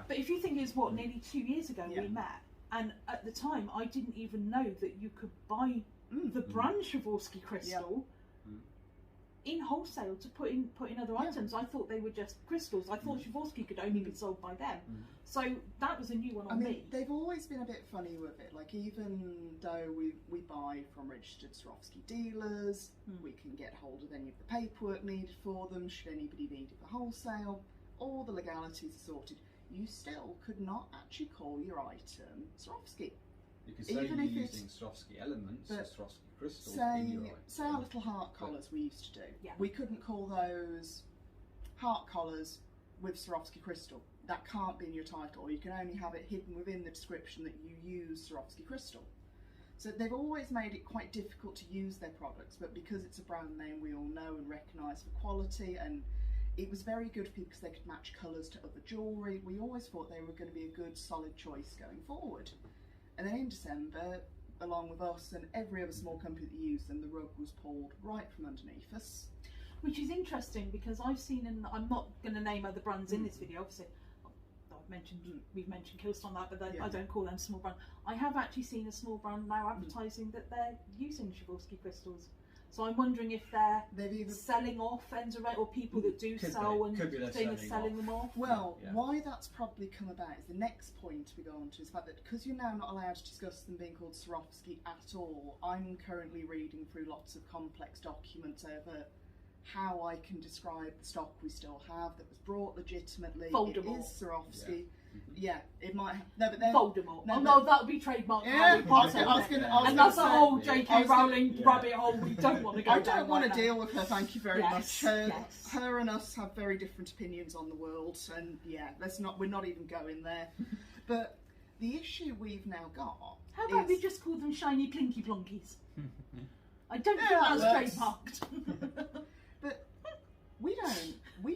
But if you think it's nearly 2 years ago we met, and at the time I didn't even know that you could buy the brand Swarovski crystal in wholesale to put in other items. I thought they were just crystals. I thought Swarovski could only be sold by them. So that was a new one on me. They've always been a bit funny with it. Like, even though we buy from registered Swarovski dealers, we can get hold of any of the paperwork needed for them, should anybody need it for wholesale, all the legalities are sorted. You still could not actually call your item Swarovski. You could say you're using Swarovski elements or Swarovski crystals in your item. Say our little heart collars we used to do. We couldn't call those heart collars with Swarovski crystal. That can't be in your title. You can only have it hidden within the description that you use Swarovski crystal. So they've always made it quite difficult to use their products, but because it's a brand name we all know and recognise for quality, and it was very good for people because they could match colours to other jewellery. We always thought they were going to be a good solid choice going forward. And then in December, along with us and every other small company that used them, the rug was pulled right from underneath us. Which is interesting because I've seen, and I'm not going to name other brands in this video, obviously. We've mentioned Killstone that, but I don't call them small brand. I have actually seen a small brand now advertising that they're using Swarovski crystals. So I'm wondering if they're selling off ends of rent, or people that do sell and things selling them off. Well, why that's probably come about is the next point we go on to is the fact that because you're now not allowed to discuss them being called Swarovski at all, I'm currently reading through lots of complex documents over how I can describe the stock we still have that was brought legitimately. Voldemort. It is Swarovski. Yeah, it might have. No, but then. Voldemort. No, that would be trademark. Yeah, and that's a whole J.K. Rowling rabbit hole we don't want to go down. I don't want to deal with her, thank you very much. Her and us have very different opinions on the world, and we're not even going there. But the issue we've now got. How about we just call them shiny plinky plonkies? I don't think that's trademarked. But we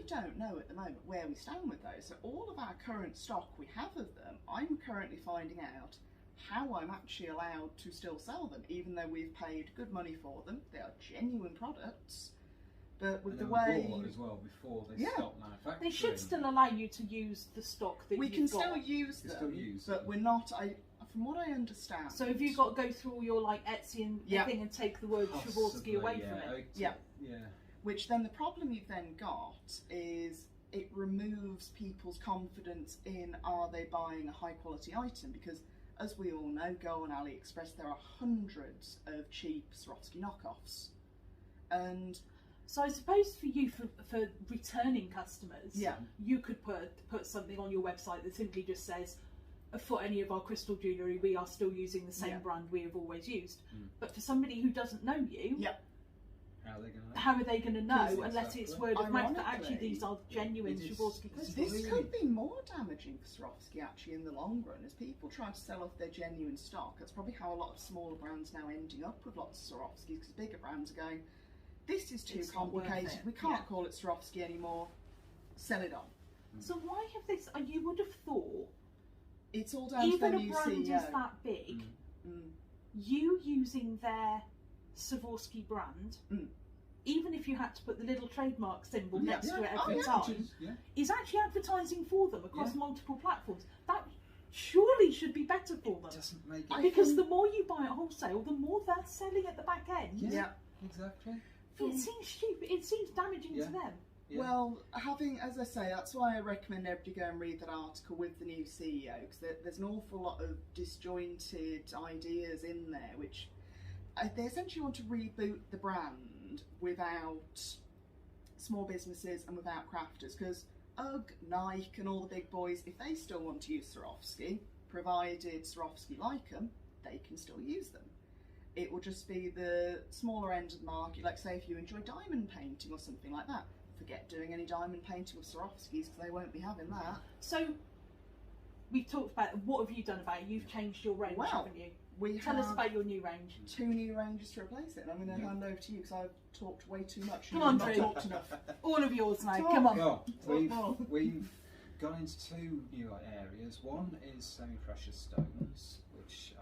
don't know at the moment where we stand with those. So all of our current stock we have of them, I'm currently finding out how I'm actually allowed to still sell them, even though we've paid good money for them. They are genuine products. But with the way bought as well before they stop manufacturing, they should still allow you to use the stock that we you've can got. still use them, but we're not. From what I understand. So have you got to go through all your Etsy and thing and take the word Swarovski away from it? Yeah. Which then the problem you've then got is it removes people's confidence in, are they buying a high quality item? Because as we all know, go on AliExpress, there are hundreds of cheap Swarovski knockoffs. And so I suppose for you, for returning customers, you could put something on your website that simply just says, for any of our crystal jewellery, we are still using the same brand we have always used. But for somebody who doesn't know you, how are they going to know unless it's word of mouth that actually these are genuine Swarovski crystals? This could be more damaging for Swarovski actually in the long run, as people try to sell off their genuine stock. That's probably how a lot of smaller brands now ending up with lots of Swarovskis, because bigger brands are going, this is too complicated, we can't call it Swarovski anymore, sell it on. So why have this, you would have thought, it's all down to the new CEO. Even a brand is that big, you using their Swarovski brand, even if you had to put the little trademark symbol next to it every time, is actually advertising for them across multiple platforms. That surely should be better for them. It doesn't make it because the more you buy at wholesale, the more they're selling at the back end. Yeah, exactly. It seems stupid. It seems damaging to them. Yeah. Well, as I say, that's why I recommend everybody go and read that article with the new CEO, because there's an awful lot of disjointed ideas in there, which they essentially want to reboot the brand without small businesses and without crafters, because UGG, Nike and all the big boys, if they still want to use Swarovski, provided Swarovski like them, they can still use them. It will just be the smaller end of the market, like say if you enjoy diamond painting or something like that, forget doing any diamond painting with Swarovskis because they won't be having that. So we've talked about what have you done about it? You've changed your range, haven't you? Tell us about your new range. 2 new ranges to replace it, and I'm going to hand over to you because I've talked way too much. Come on, Drew. Talked enough. All of yours now. Come on. We've gone into 2 new areas. One is semi-precious stones, which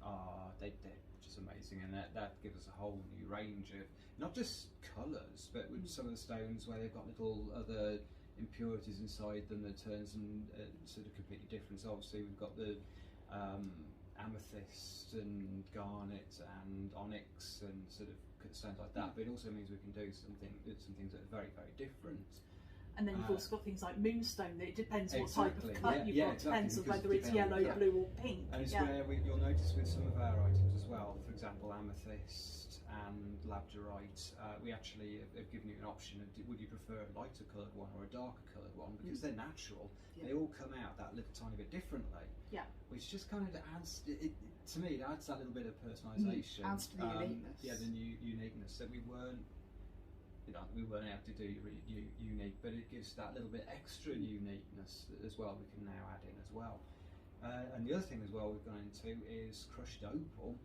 are they're just amazing, and that gives us a whole new range of not just colours, but with some of the stones where they've got little other impurities inside them that turns them sort of completely different. So obviously we've got the amethyst and garnet and onyx and sort of stones like that, but it also means we can do some things that are very, very different. And then you've also got things like moonstone, that it depends what type of cut you've got, depends on whether it's yellow, blue or pink. And it's where you'll notice with some of our items as well, for example amethyst and labradorite, we actually have given you an option of would you prefer a lighter coloured one or a darker coloured one, because they're natural, they all come out that little tiny bit differently, which just kind of adds, to me, it adds that little bit of personalisation. Adds to the uniqueness. Yeah, the uniqueness that we weren't able to do unique, but it gives that little bit extra uniqueness as well we can now add in as well. And the other thing as well we've gone into is crushed opal,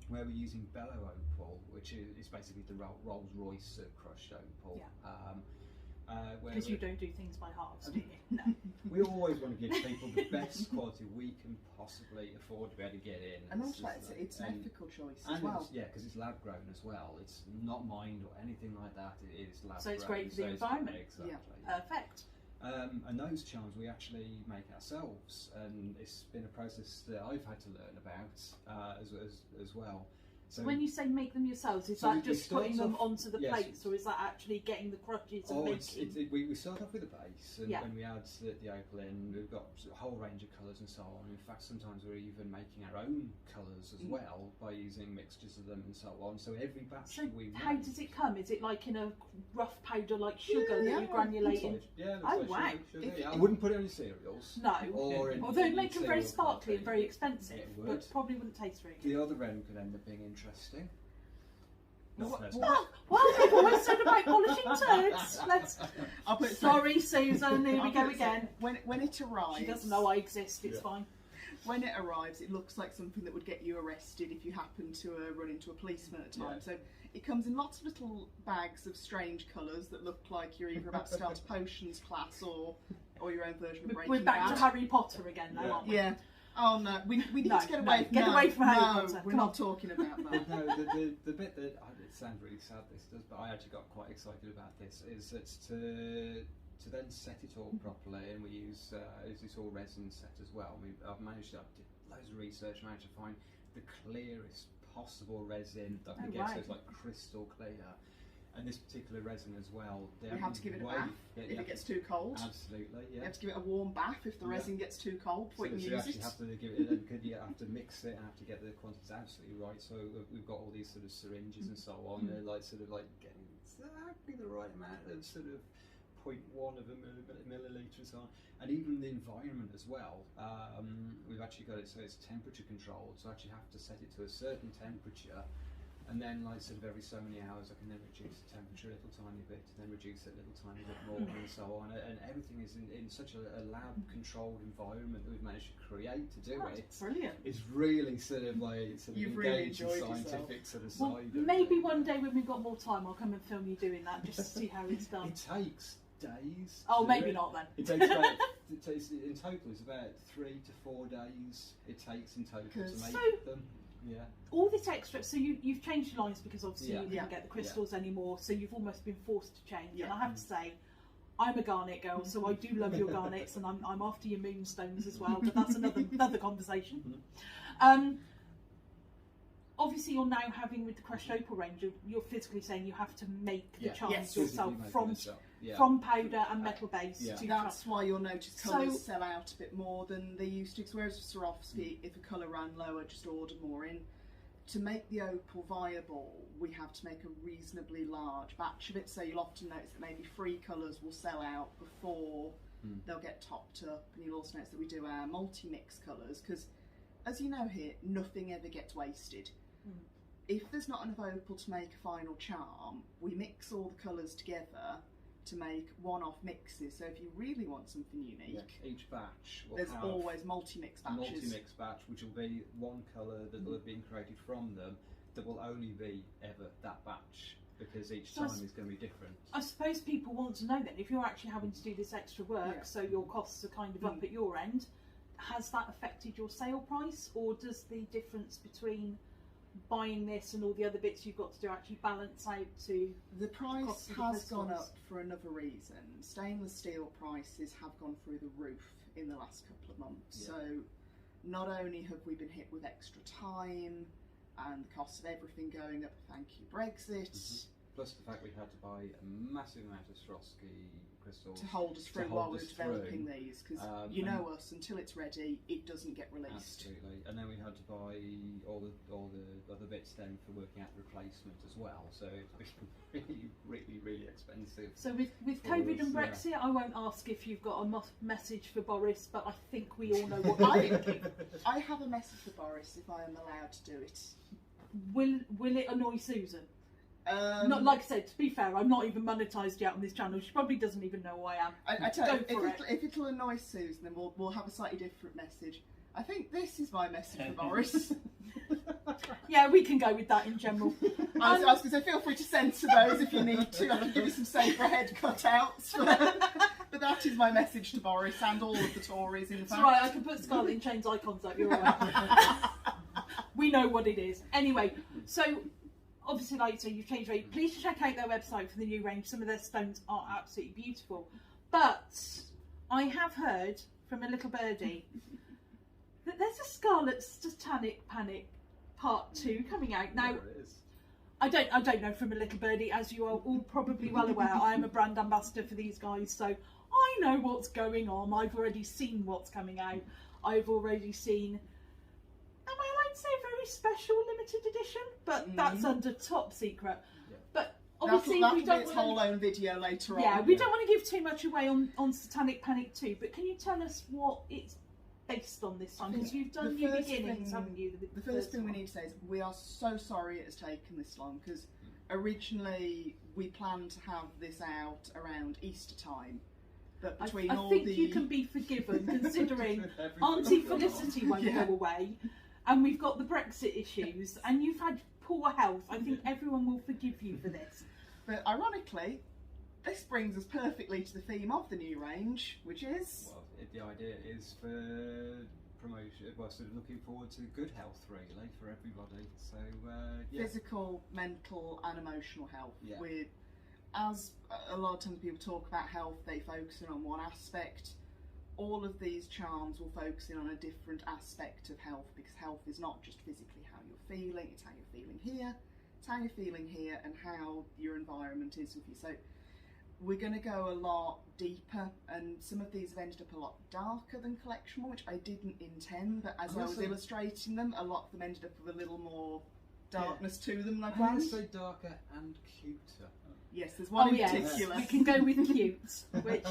where we're using bellow opal, which is basically the Rolls Royce of crushed opal. Because you don't do things by halves, do you? No. We always want to give people the best quality we can possibly afford to be able to get in. And also, it's an ethical choice as well. Yeah, because it's lab grown as well. It's not mined or anything like that. It is lab grown. So it's great for the environment. Exactly. Yeah. Perfect. And those charms we actually make ourselves, and it's been a process that I've had to learn about as well. So when you say make them yourselves, is that just putting them onto the plates, or is that actually getting the crutches and making? We start off with a base, and we add the opal in. We've got a whole range of colours and so on. In fact, sometimes we're even making our own colours as well by using mixtures of them and so on. So every batch we make. How does it come? Is it like in a rough powder like sugar that you granulate in? Yeah, oh wow! Sugar, yeah. I wouldn't put it on your cereals. No, although it makes them very cereal sparkly and very expensive, but probably wouldn't taste very good. The other end could end up being interesting. Well, we've always said about polishing turds. Sorry, Susan, here we go again. When it arrives... She doesn't know I exist, it's fine. When it arrives, it looks like something that would get you arrested if you happen to run into a policeman at a time. So it comes in lots of little bags of strange colours that look like you're either about to start a potions class or your own version of Breaking Bad. We're back to Harry Potter again now, aren't we? Yeah. Oh no, we need to get away from Harry Potter. We're not talking about that. No, the bit that it sounds really sad this does, but I actually got quite excited about this is that to then set it all properly, and we use this all resin set as well. I've managed to do loads of research, managed to find the clearest possible resin that I can get, so it's like crystal clear. And this particular resin as well. You have to give it a bath if it gets too cold. Absolutely, yeah. You have to give it a warm bath if the resin gets too cold before you can use it. You actually have to give it, you have to mix it and have to get the quantities absolutely right. So we've got all these sort of syringes and so on. They're like getting exactly the right amount of sort of 0.1 of a milliliter and so on. And even the environment as well. We've actually got it so it's temperature controlled. So I actually have to set it to a certain temperature. And then, like, sort of every so many hours, I can then reduce the temperature a little tiny bit, and then reduce it a little tiny bit more, and so on. And everything is in such a lab-controlled environment that we've managed to create to do it. Brilliant. It's really sort of You've engaged really in scientific sort of side. Maybe one day when we've got more time, I'll come and film you doing that just to see how it's done. It takes days. Oh, maybe not then. It takes about, in total, it's about 3 to 4 days. It takes in total to make them. Yeah. All this extra, so you've changed your lines because obviously you didn't get the crystals anymore, so you've almost been forced to change. And I have to say, I'm a garnet girl, so I do love your garnets, and I'm after your moonstones as well, but that's another conversation. Obviously, you're now having with the crushed opal range, you're physically saying you have to make the charms yourself from powder and metal base. That's why you'll notice colours sell out a bit more than they used to. Because whereas with Swarovski, if a colour ran lower, just order more in. To make the opal viable, we have to make a reasonably large batch of it. So you'll often notice that maybe 3 colours will sell out before they'll get topped up. And you'll also notice that we do our multi-mix colours because, as you know here, nothing ever gets wasted. If there's not enough opal to make a final charm, we mix all the colours together to make one-off mixes. So if you really want something unique, each batch will there's always multi-mix batches. A multi-mix batch, which will be one colour that will have been created from them, that will only be ever that batch, because each time is going to be different. I suppose people want to know then, if you're actually having to do this extra work, so your costs are kind of up at your end, has that affected your sale price, or does the difference between buying this and all the other bits you've got to do actually balance out to the price has gone up for another reason. Stainless steel prices have gone through the roof in the last couple of months. So not only have we been hit with extra time and the cost of everything going up, thank you Brexit, plus the fact we had to buy a massive amount of Swarovski crystals to hold us through while we're developing these, because you know us, until it's ready it doesn't get released. Absolutely. And then we had to buy all the other bits then for working out replacement as well, so it's been really expensive. So with COVID and Brexit, I won't ask if you've got a message for Boris, but I think we all know what you're thinking. I have a message for Boris if I am allowed to do it. Will it annoy Susan? Not like I said, to be fair, I'm not even monetised yet on this channel. She probably doesn't even know who I am. I tell you, if it'll annoy Susan, then we'll have a slightly different message. I think this is my message for Boris. Yeah, we can go with that in general. I was going to say, feel free to censor those if you need to. I can give you some safer head cutouts. But that is my message to Boris and all of the Tories, in fact. That's right, I can put Scarlet in Chains icons up, you're right. We know what it is. Anyway, so obviously, like so you've changed range. Please check out their website for the new range. Some of their stones are absolutely beautiful. But I have heard from a little birdie that there's a Scarlet Satanic Panic Part 2 coming out. Now, I don't know from a little birdie, as you are all probably well aware, I am a brand ambassador for these guys, so I know what's going on. I've already seen what's coming out. I've already seen, am I allowed to say a very special limited edition? But that's under top secret. Yeah. But obviously that'll we don't be its whole own video later on. Yeah, we don't want to give too much away on Satanic Panic 2, but can you tell us what it's based on this time? Because you've done new beginnings, haven't you? The first thing we need to say is we are so sorry it has taken this long, because originally we planned to have this out around Easter time. But between I think you can be forgiven, considering Auntie Felicity won't go away, and we've got the Brexit issues, and you've had poor health. I think everyone will forgive you for this. But ironically, this brings us perfectly to the theme of the new range, which is... Well, the idea is for promotion, well, sort of looking forward to good health, really, for everybody. So, yeah. Physical, mental and emotional health. Yeah. With, as a lot of times people talk about health, they focus in on one aspect. All of these charms will focus in on a different aspect of health, because health is not just physically how you're feeling, it's how you're feeling here, it's how you're feeling here and how your environment is with you. So we're going to go a lot deeper, and some of these have ended up a lot darker than collection one, which I didn't intend, but as I was illustrating them, a lot of them ended up with a little more darkness to them than I planned. So darker and cuter. Yes, there's one in particular. We can go with cute, which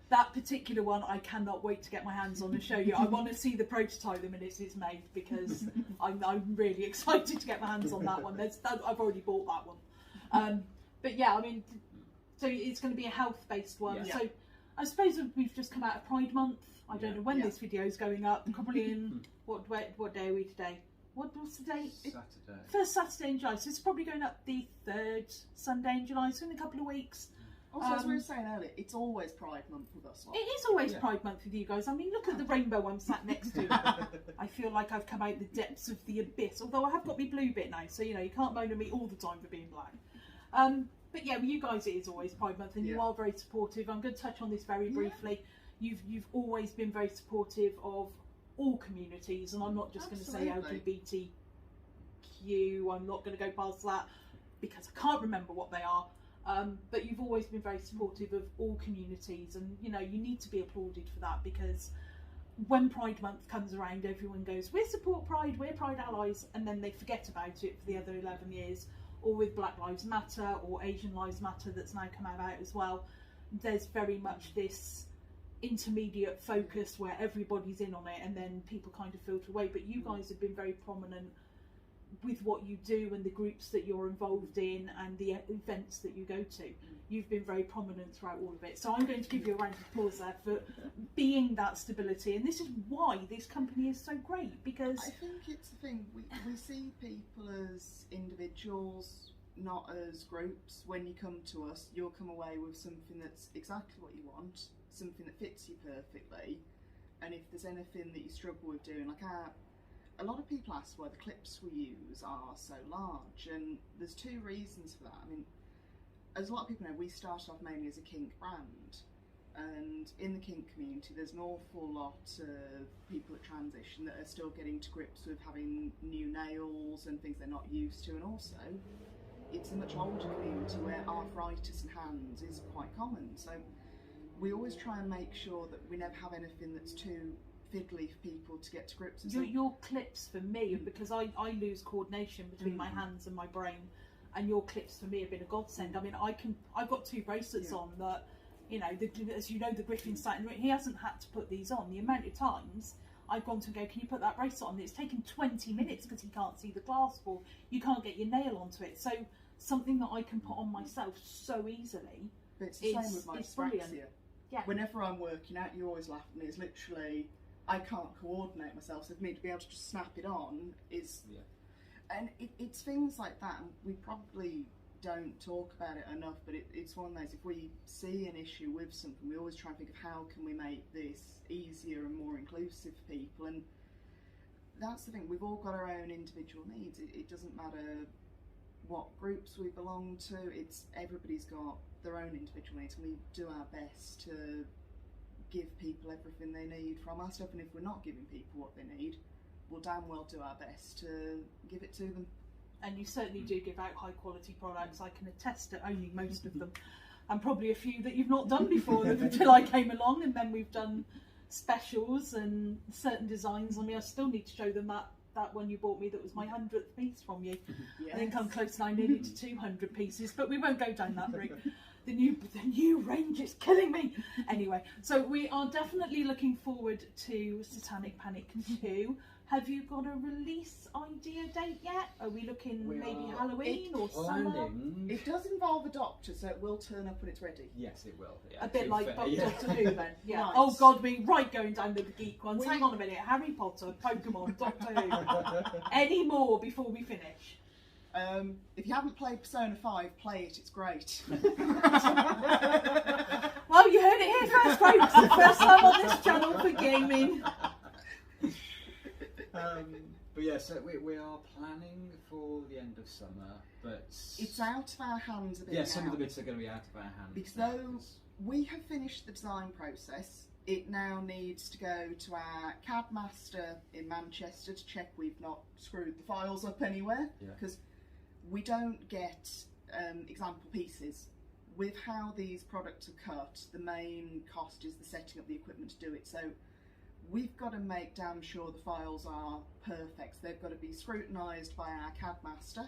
that particular one I cannot wait to get my hands on and show you. I want to see the prototype the minute it's made, because I'm really excited to get my hands on that one. I've already bought that one. But yeah, I mean, so it's going to be a health-based one. Yeah. So I suppose we've just come out of Pride Month. I don't know when this video is going up. Probably in what day are we today? What's the date? Saturday. First Saturday in July. So it's probably going up the third Sunday in July. So in a couple of weeks. Also, as we were saying earlier, it's always Pride Month with us. It is always Pride Month with you guys. I mean, look at the rainbow I'm sat next to. I feel like I've come out the depths of the abyss. Although I have got my blue bit now, so you know you can't moan at me all the time for being black. But yeah, with you guys, it is always Pride Month, and you are very supportive. I'm going to touch on this very briefly. You've always been very supportive of all communities, and I'm not just going to say LGBTQ. I'm not going to go past that because I can't remember what they are. But you've always been very supportive of all communities, and you know you need to be applauded for that, because when Pride Month comes around, everyone goes, "We support Pride, we're Pride allies," and then they forget about it for the other 11 years. Or with Black Lives Matter or Asian Lives Matter that's now come out as well, there's very much this intermediate focus where everybody's in on it, and then people kind of filter away. But you guys have been very prominent with what you do and the groups that you're involved in and the events that you go to. You've been very prominent throughout all of it. So I'm going to give you a round of applause there for being that stability. And this is why this company is so great, because I think it's the thing, we see people as individuals, not as groups. When you come to us, you'll come away with something that's exactly what you want, something that fits you perfectly. And if there's anything that you struggle with doing, like a lot of people ask why the clips we use are so large, and there's two reasons for that. I mean, as a lot of people know, we started off mainly as a kink brand, and in the kink community there's an awful lot of people at transition that are still getting to grips with having new nails and things they're not used to, and also it's a much older community where arthritis in hands is quite common. So we always try and make sure that we never have anything that's too fiddly for people to get to grips with. Your clips for me, because I lose coordination between my hands and my brain, and your clips for me have been a godsend. I mean, I've got two bracelets on that, you know, as you know, the Griffin's sat in the room. He hasn't had to put these on. The amount of times I've gone to go, can you put that bracelet on? It's taken 20 minutes because he can't see the clasp, or you can't get your nail onto it. So something that I can put on myself so easily. But it's the same with my dyspraxia. Yeah. Whenever I'm working out, you always laugh at me. It's literally I can't coordinate myself, so for me to be able to just snap it on is... Yeah. And it's things like that, and we probably don't talk about it enough, but it's one of those, if we see an issue with something, we always try and think of how can we make this easier and more inclusive for people, and that's the thing, we've all got our own individual needs. It doesn't matter what groups we belong to, everybody's got their own individual needs, and we do our best to give people everything they need from our stuff, and if we're not giving people what they need, we'll damn well do our best to give it to them. And you certainly do give out high quality products. I can attest to owning most of them, and probably a few that you've not done before until I came along, and then we've done specials and certain designs. I mean, I still need to show them that one you bought me that was my 100th piece from you. Yes. I think I'm close now, nearly to 200 pieces, but we won't go down that route. The new range is killing me. Anyway, so we are definitely looking forward to Satanic Panic 2. Have you got a release idea date yet? Are we looking maybe Halloween or summer? It does involve a doctor, so it will turn up when it's ready. Yes, it will. Yeah, a bit like Doctor Who then. Yeah. Right. Oh God, we going down to the geek ones. Hang on a minute. Harry Potter, Pokemon, Doctor Who. Any more before we finish? If you haven't played Persona 5, play it. It's great. Well, you heard it here first, folks. The first time on this channel for gaming. But yeah, so we are planning for the end of summer, but it's out of our hands a bit. Yeah, some of the bits are going to be out of our hands. Because though we have finished the design process, it now needs to go to our CAD master in Manchester to check we've not screwed the files up anywhere. Because we don't get example pieces. With how these products are cut, the main cost is the setting up the equipment to do it. So we've got to make damn sure the files are perfect. They've got to be scrutinised by our CAD master,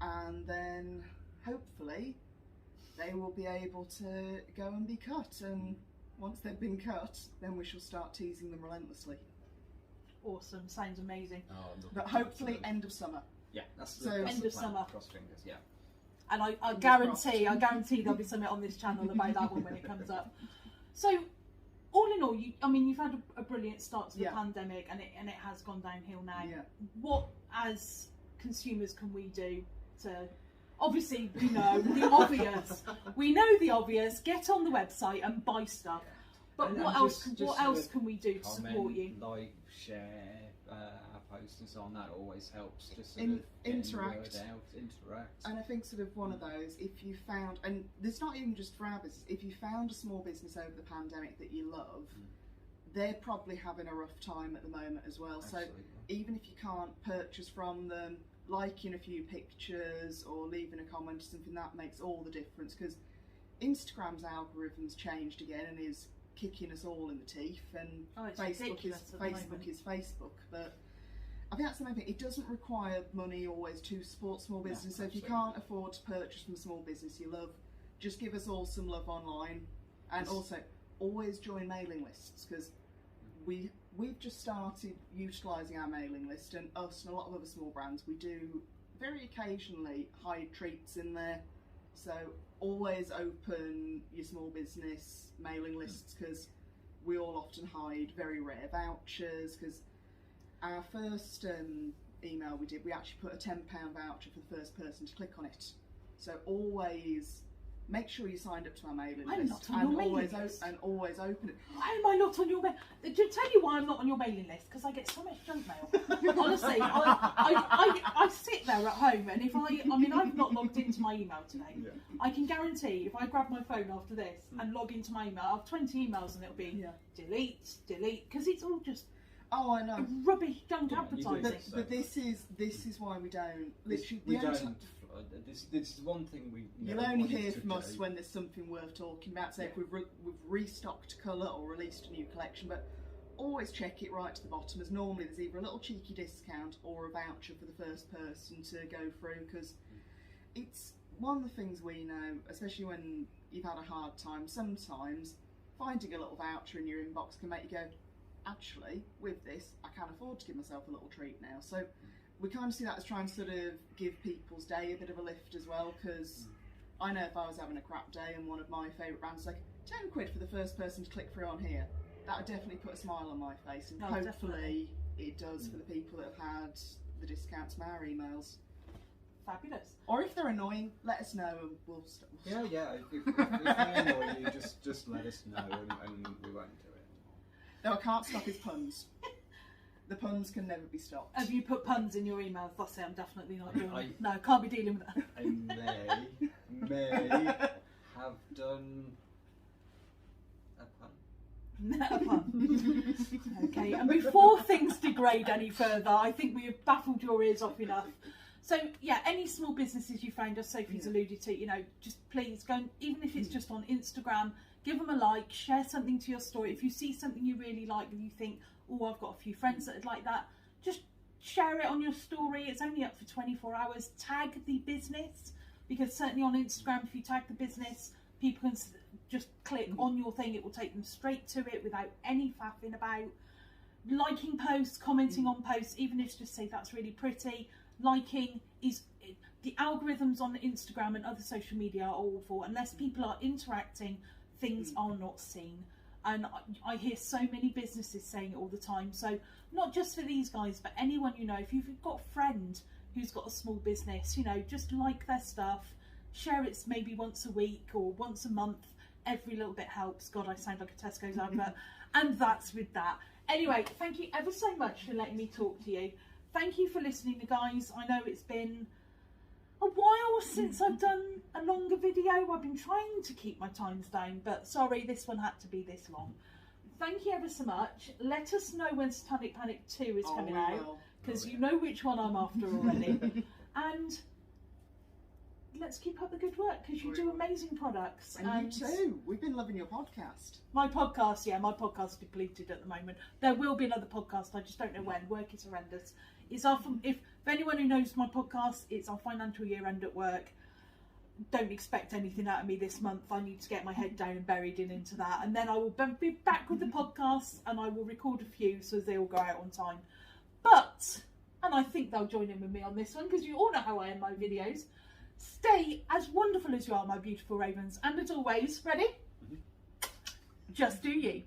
and then hopefully they will be able to go and be cut, and once they've been cut, then we shall start teasing them relentlessly. Awesome, sounds amazing. But hopefully end of summer. Yeah, that's end of summer. Cross fingers, yeah. And I guarantee there'll be something on this channel about that one when it comes up. So, all in all, you've had a brilliant start to the pandemic, and it has gone downhill now. Yeah. What, as consumers, can we do to? Obviously, we know the obvious. We know the obvious. Get on the website and buy stuff. But what else can we do to support you? Like, share our posts and so on. That always helps. Just interact. Interact. And I think sort of one of those, if you found, and it's not even just for our business, if you found a small business over the pandemic that you love, they're probably having a rough time at the moment as well. Absolutely. So even if you can't purchase from them, liking a few pictures or leaving a comment or something, that makes all the difference, because Instagram's algorithms changed again and is kicking us all in the teeth, and Facebook is Facebook. But I think that's the main thing. It doesn't require money always to support small business. So if you can't afford to purchase from a small business you love, just give us all some love online, and also always join mailing lists, because we've just started utilising our mailing list, and us and a lot of other small brands, we do very occasionally hide treats in there. So always open your small business mailing lists, because we all often hide very rare vouchers. Because our first email we did, we actually put a £10 voucher for the first person to click on it. So always make sure you signed up to our mailing list, and always open it. Why am I not on your mailing list? To tell you why I'm not on your mailing list, because I get so much junk mail. Honestly, I sit there at home, and if I've not logged into my email today. Yeah. I can guarantee if I grab my phone after this and log into my email, I'll have 20 emails and it'll be delete, because it's all just I know, rubbish junk advertising. But this is why we don't. Literally, this is one thing we. You'll only hear from us when there's something worth talking about. Say if we've restocked colour or released a new collection, but always check it right to the bottom, as normally there's either a little cheeky discount or a voucher for the first person to go through, because it's one of the things we know, especially when you've had a hard time, sometimes finding a little voucher in your inbox can make you go, actually, with this, I can afford to give myself a little treat now. So we kind of see that as trying to sort of give people's day a bit of a lift as well, because I know if I was having a crap day and one of my favourite brands was like, £10 for the first person to click through on here, that definitely put a smile on my face, and Oh, hopefully definitely. it does for the people that have had the discounts from our emails. Fabulous. Or if they're annoying, let us know and we'll stop. Yeah, yeah. If they annoy you, just let us know and we won't do it anymore. No, I can't stop his puns. The puns can never be stopped. Have you put puns in your emails? That's it, I'm definitely not doing I- it. No, can't be dealing with that. I may have done a pun. No pun. Okay, and before things degrade any further, I think we have baffled your ears off enough. So yeah, any small businesses you found, as Sophie's alluded to, you know, just please go, and, even if it's just on Instagram, give them a like, share something to your story. If you see something you really like and you think, oh, I've got a few friends that would like that, just share it on your story. It's only up for 24 hours. Tag the business, because certainly on Instagram, if you tag the business, people can just click on your thing. It will take them straight to it without any faffing about. Liking posts, commenting on posts, even if it's just say that's really pretty. Liking is, the algorithms on Instagram and other social media are awful. Unless people are interacting, things are not seen. And I hear so many businesses saying it all the time. So not just for these guys, but anyone you know, if you've got a friend who's got a small business, you know, just like their stuff, share it maybe once a week or once a month. Every little bit helps. God, I sound like a Tesco's advert. And that's with that. Anyway, thank you ever so much for letting me talk to you. Thank you for listening, guys. I know it's been a while since I've done a longer video. I've been trying to keep my times down, but sorry, this one had to be this long. Thank you ever so much. Let us know when Satanic Panic 2 is coming out, because you know which one I'm after already. And let's keep up the good work, because you do amazing products. And you too. We've been loving your podcast. My podcast, yeah, my podcast's depleted at the moment. There will be another podcast, I just don't know when. Work is horrendous. It's our, if anyone who knows my podcast, it's our financial year end at work. Don't expect anything out of me this month. I need to get my head down and buried into that. And then I will be back with the podcast, and I will record a few so they all go out on time. But, and I think they'll join in with me on this one, because you all know how I end my videos. Stay as wonderful as you are, my beautiful ravens. And as always, ready? Just do you.